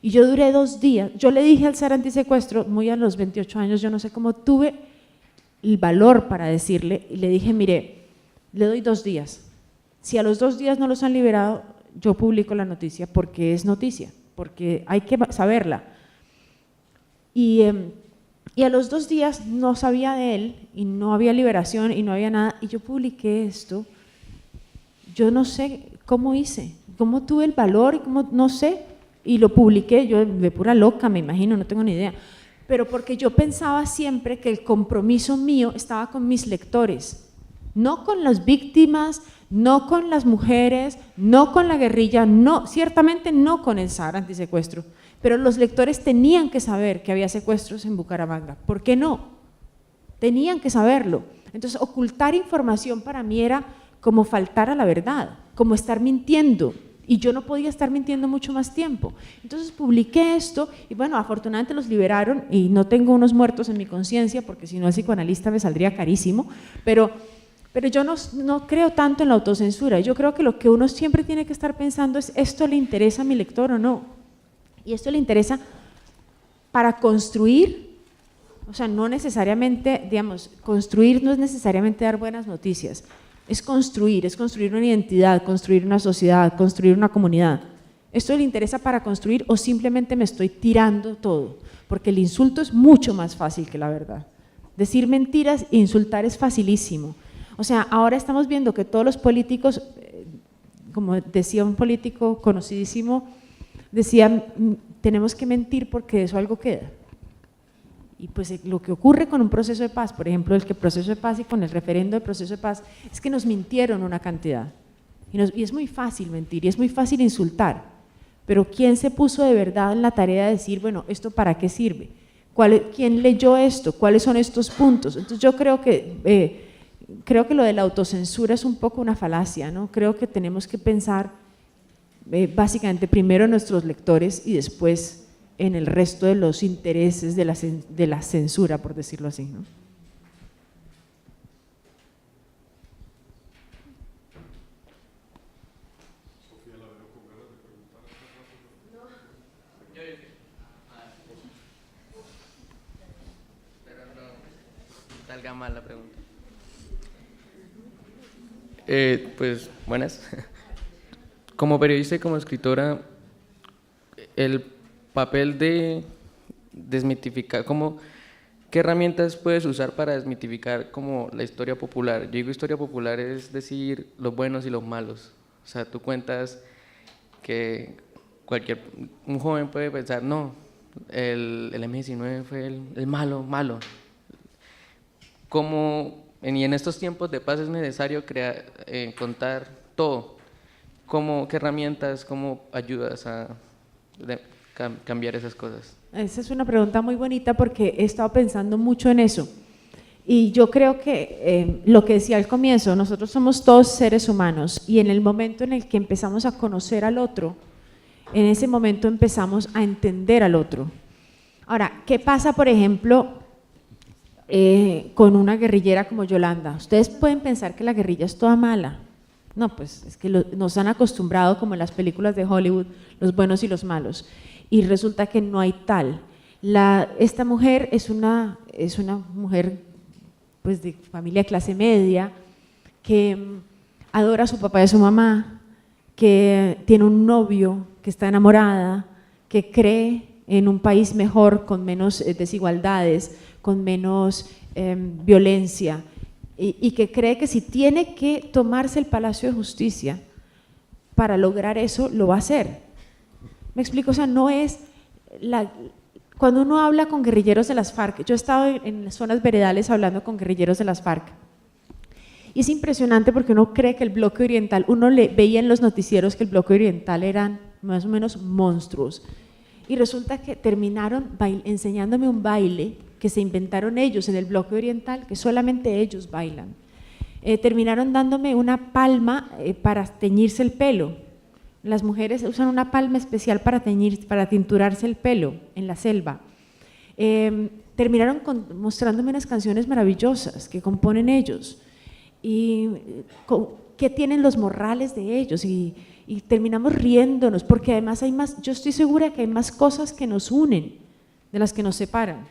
Y yo duré 2 días, yo le dije al SAR Antisecuestro, muy a los 28 años, yo no sé cómo tuve el valor para decirle, y le dije, mire, le doy 2 días, si a los 2 días no los han liberado, yo publico la noticia porque es noticia, porque hay que saberla. Y a los 2 días no sabía de él y no había liberación y no había nada, y yo publiqué esto. Yo no sé cómo hice, cómo tuve el valor y cómo, no sé, y lo publiqué, yo de pura loca me imagino, no tengo ni idea, pero porque yo pensaba siempre que el compromiso mío estaba con mis lectores, no con las víctimas, no con las mujeres, no con la guerrilla, no, ciertamente no con el SAR Antisecuestro, pero los lectores tenían que saber que había secuestros en Bucaramanga. ¿Por qué no? Tenían que saberlo. Entonces, ocultar información para mí era como faltar a la verdad, como estar mintiendo. Y yo no podía estar mintiendo mucho más tiempo. Entonces publiqué esto y bueno, afortunadamente los liberaron y no tengo unos muertos en mi conciencia porque si no el psicoanalista me saldría carísimo, pero yo no creo tanto en la autocensura. Yo creo que lo que uno siempre tiene que estar pensando es, ¿esto le interesa a mi lector o no? Y esto le interesa para construir, o sea, no necesariamente, digamos, construir no es necesariamente dar buenas noticias. Es construir una identidad, construir una sociedad, construir una comunidad. ¿Esto le interesa para construir o simplemente me estoy tirando todo? Porque el insulto es mucho más fácil que la verdad. Decir mentiras e insultar es facilísimo. O sea, ahora estamos viendo que todos los políticos, como decía un político conocidísimo, decía, tenemos que mentir porque de eso algo queda. Y pues lo que ocurre con un proceso de paz, por ejemplo, el proceso de paz y con el referendo del proceso de paz, es que nos mintieron una cantidad. Y es muy fácil mentir y es muy fácil insultar, pero ¿quién se puso de verdad en la tarea de decir, bueno, ¿esto para qué sirve? ¿Quién leyó esto? ¿Cuáles son estos puntos? Entonces yo creo que lo de la autocensura es un poco una falacia, ¿no? Creo que tenemos que pensar básicamente primero en nuestros lectores y después en el resto de los intereses de la censura, por decirlo así, ¿no? Salga mal la pregunta. Pues, buenas. Como periodista y como escritora, el papel de desmitificar, ¿qué herramientas puedes usar para desmitificar como la historia popular? Yo digo historia popular es decir los buenos y los malos. O sea, tú cuentas que un joven puede pensar, no, el M-19 fue el malo. Y en estos tiempos de paz es necesario contar todo. ¿Qué herramientas, cómo ayudas a cambiar esas cosas? Esa es una pregunta muy bonita porque he estado pensando mucho en eso. Y yo creo que lo que decía al comienzo, nosotros somos todos seres humanos y en el momento en el que empezamos a conocer al otro, en ese momento empezamos a entender al otro. Ahora, ¿qué pasa, por ejemplo, con una guerrillera como Yolanda? Ustedes pueden pensar que la guerrilla es toda mala. No, pues es que nos han acostumbrado, como en las películas de Hollywood, los buenos y los malos. Y resulta que no hay tal. Esta mujer es una mujer pues, de familia clase media, que adora a su papá y a su mamá, que tiene un novio, que está enamorada, que cree en un país mejor, con menos desigualdades, con menos violencia, y que cree que si tiene que tomarse el Palacio de Justicia para lograr eso, lo va a hacer. ¿Me explico? O sea, no es… Cuando uno habla con guerrilleros de las FARC, yo he estado en zonas veredales hablando con guerrilleros de las FARC, y es impresionante porque uno cree que el bloque oriental, uno veía en los noticieros que el bloque oriental eran más o menos monstruos, y resulta que terminaron enseñándome un baile que se inventaron ellos en el bloque oriental, que solamente ellos bailan. Terminaron dándome una palma para teñirse el pelo. Las mujeres usan una palma especial para tinturarse el pelo en la selva. Terminaron mostrándome unas canciones maravillosas que componen ellos y qué tienen los morrales de ellos, y terminamos riéndonos porque además yo estoy segura que hay más cosas que nos unen de las que nos separan.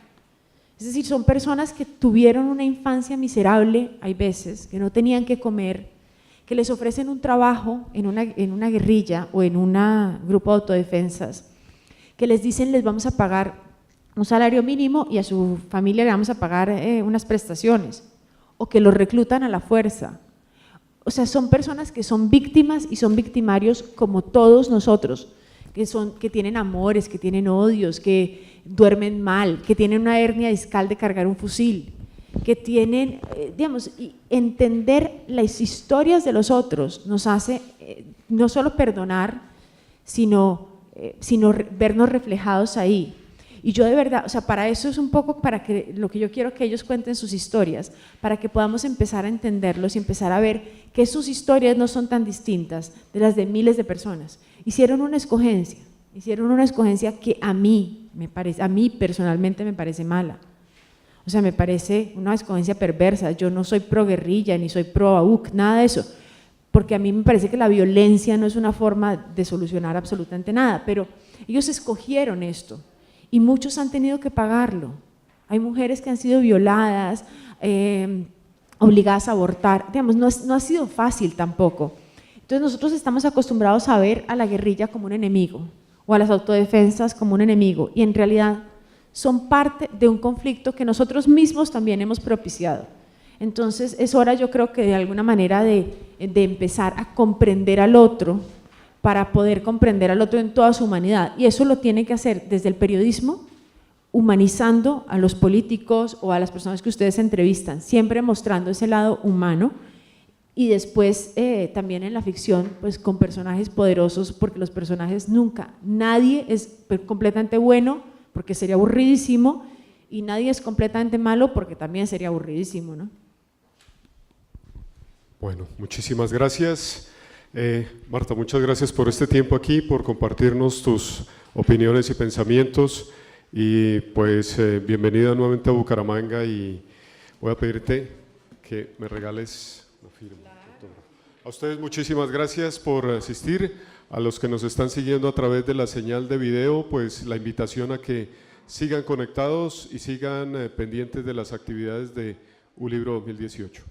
Es decir, son personas que tuvieron una infancia miserable, hay veces, que no tenían que comer, que les ofrecen un trabajo en una guerrilla o en un grupo de autodefensas, que les dicen les vamos a pagar un salario mínimo y a su familia le vamos a pagar unas prestaciones, o que los reclutan a la fuerza. O sea, son personas que son víctimas y son victimarios como todos nosotros, que tienen amores, que tienen odios, que duermen mal, que tienen una hernia discal de cargar un fusil, que tienen, digamos, entender las historias de los otros nos hace no solo perdonar, sino vernos reflejados ahí. Y yo de verdad, o sea, para eso es un poco para que lo que yo quiero que ellos cuenten sus historias, para que podamos empezar a entenderlos y empezar a ver que sus historias no son tan distintas de las de miles de personas. Hicieron una escogencia que a mí personalmente me parece mala. O sea, me parece una escogencia perversa. Yo no soy pro guerrilla, ni soy pro AUC, nada de eso, porque a mí me parece que la violencia no es una forma de solucionar absolutamente nada, pero ellos escogieron esto y muchos han tenido que pagarlo. Hay mujeres que han sido violadas, obligadas a abortar, digamos, no ha sido fácil tampoco. Entonces nosotros estamos acostumbrados a ver a la guerrilla como un enemigo o a las autodefensas como un enemigo, y en realidad son parte de un conflicto que nosotros mismos también hemos propiciado. Entonces es hora, yo creo que de alguna manera de empezar a comprender al otro, para poder comprender al otro en toda su humanidad, y eso lo tiene que hacer desde el periodismo, humanizando a los políticos o a las personas que ustedes entrevistan, siempre mostrando ese lado humano, y después también en la ficción, pues con personajes poderosos, porque los personajes nunca, nadie es completamente bueno, porque sería aburridísimo, y nadie es completamente malo, porque también sería aburridísimo, ¿no? Bueno, muchísimas gracias. Marta, muchas gracias por este tiempo aquí, por compartirnos tus opiniones y pensamientos, y pues bienvenida nuevamente a Bucaramanga, y voy a pedirte que me regales una firma. A ustedes muchísimas gracias por asistir. A los que nos están siguiendo a través de la señal de video, pues la invitación a que sigan conectados y sigan pendientes de las actividades de ULibro 2018.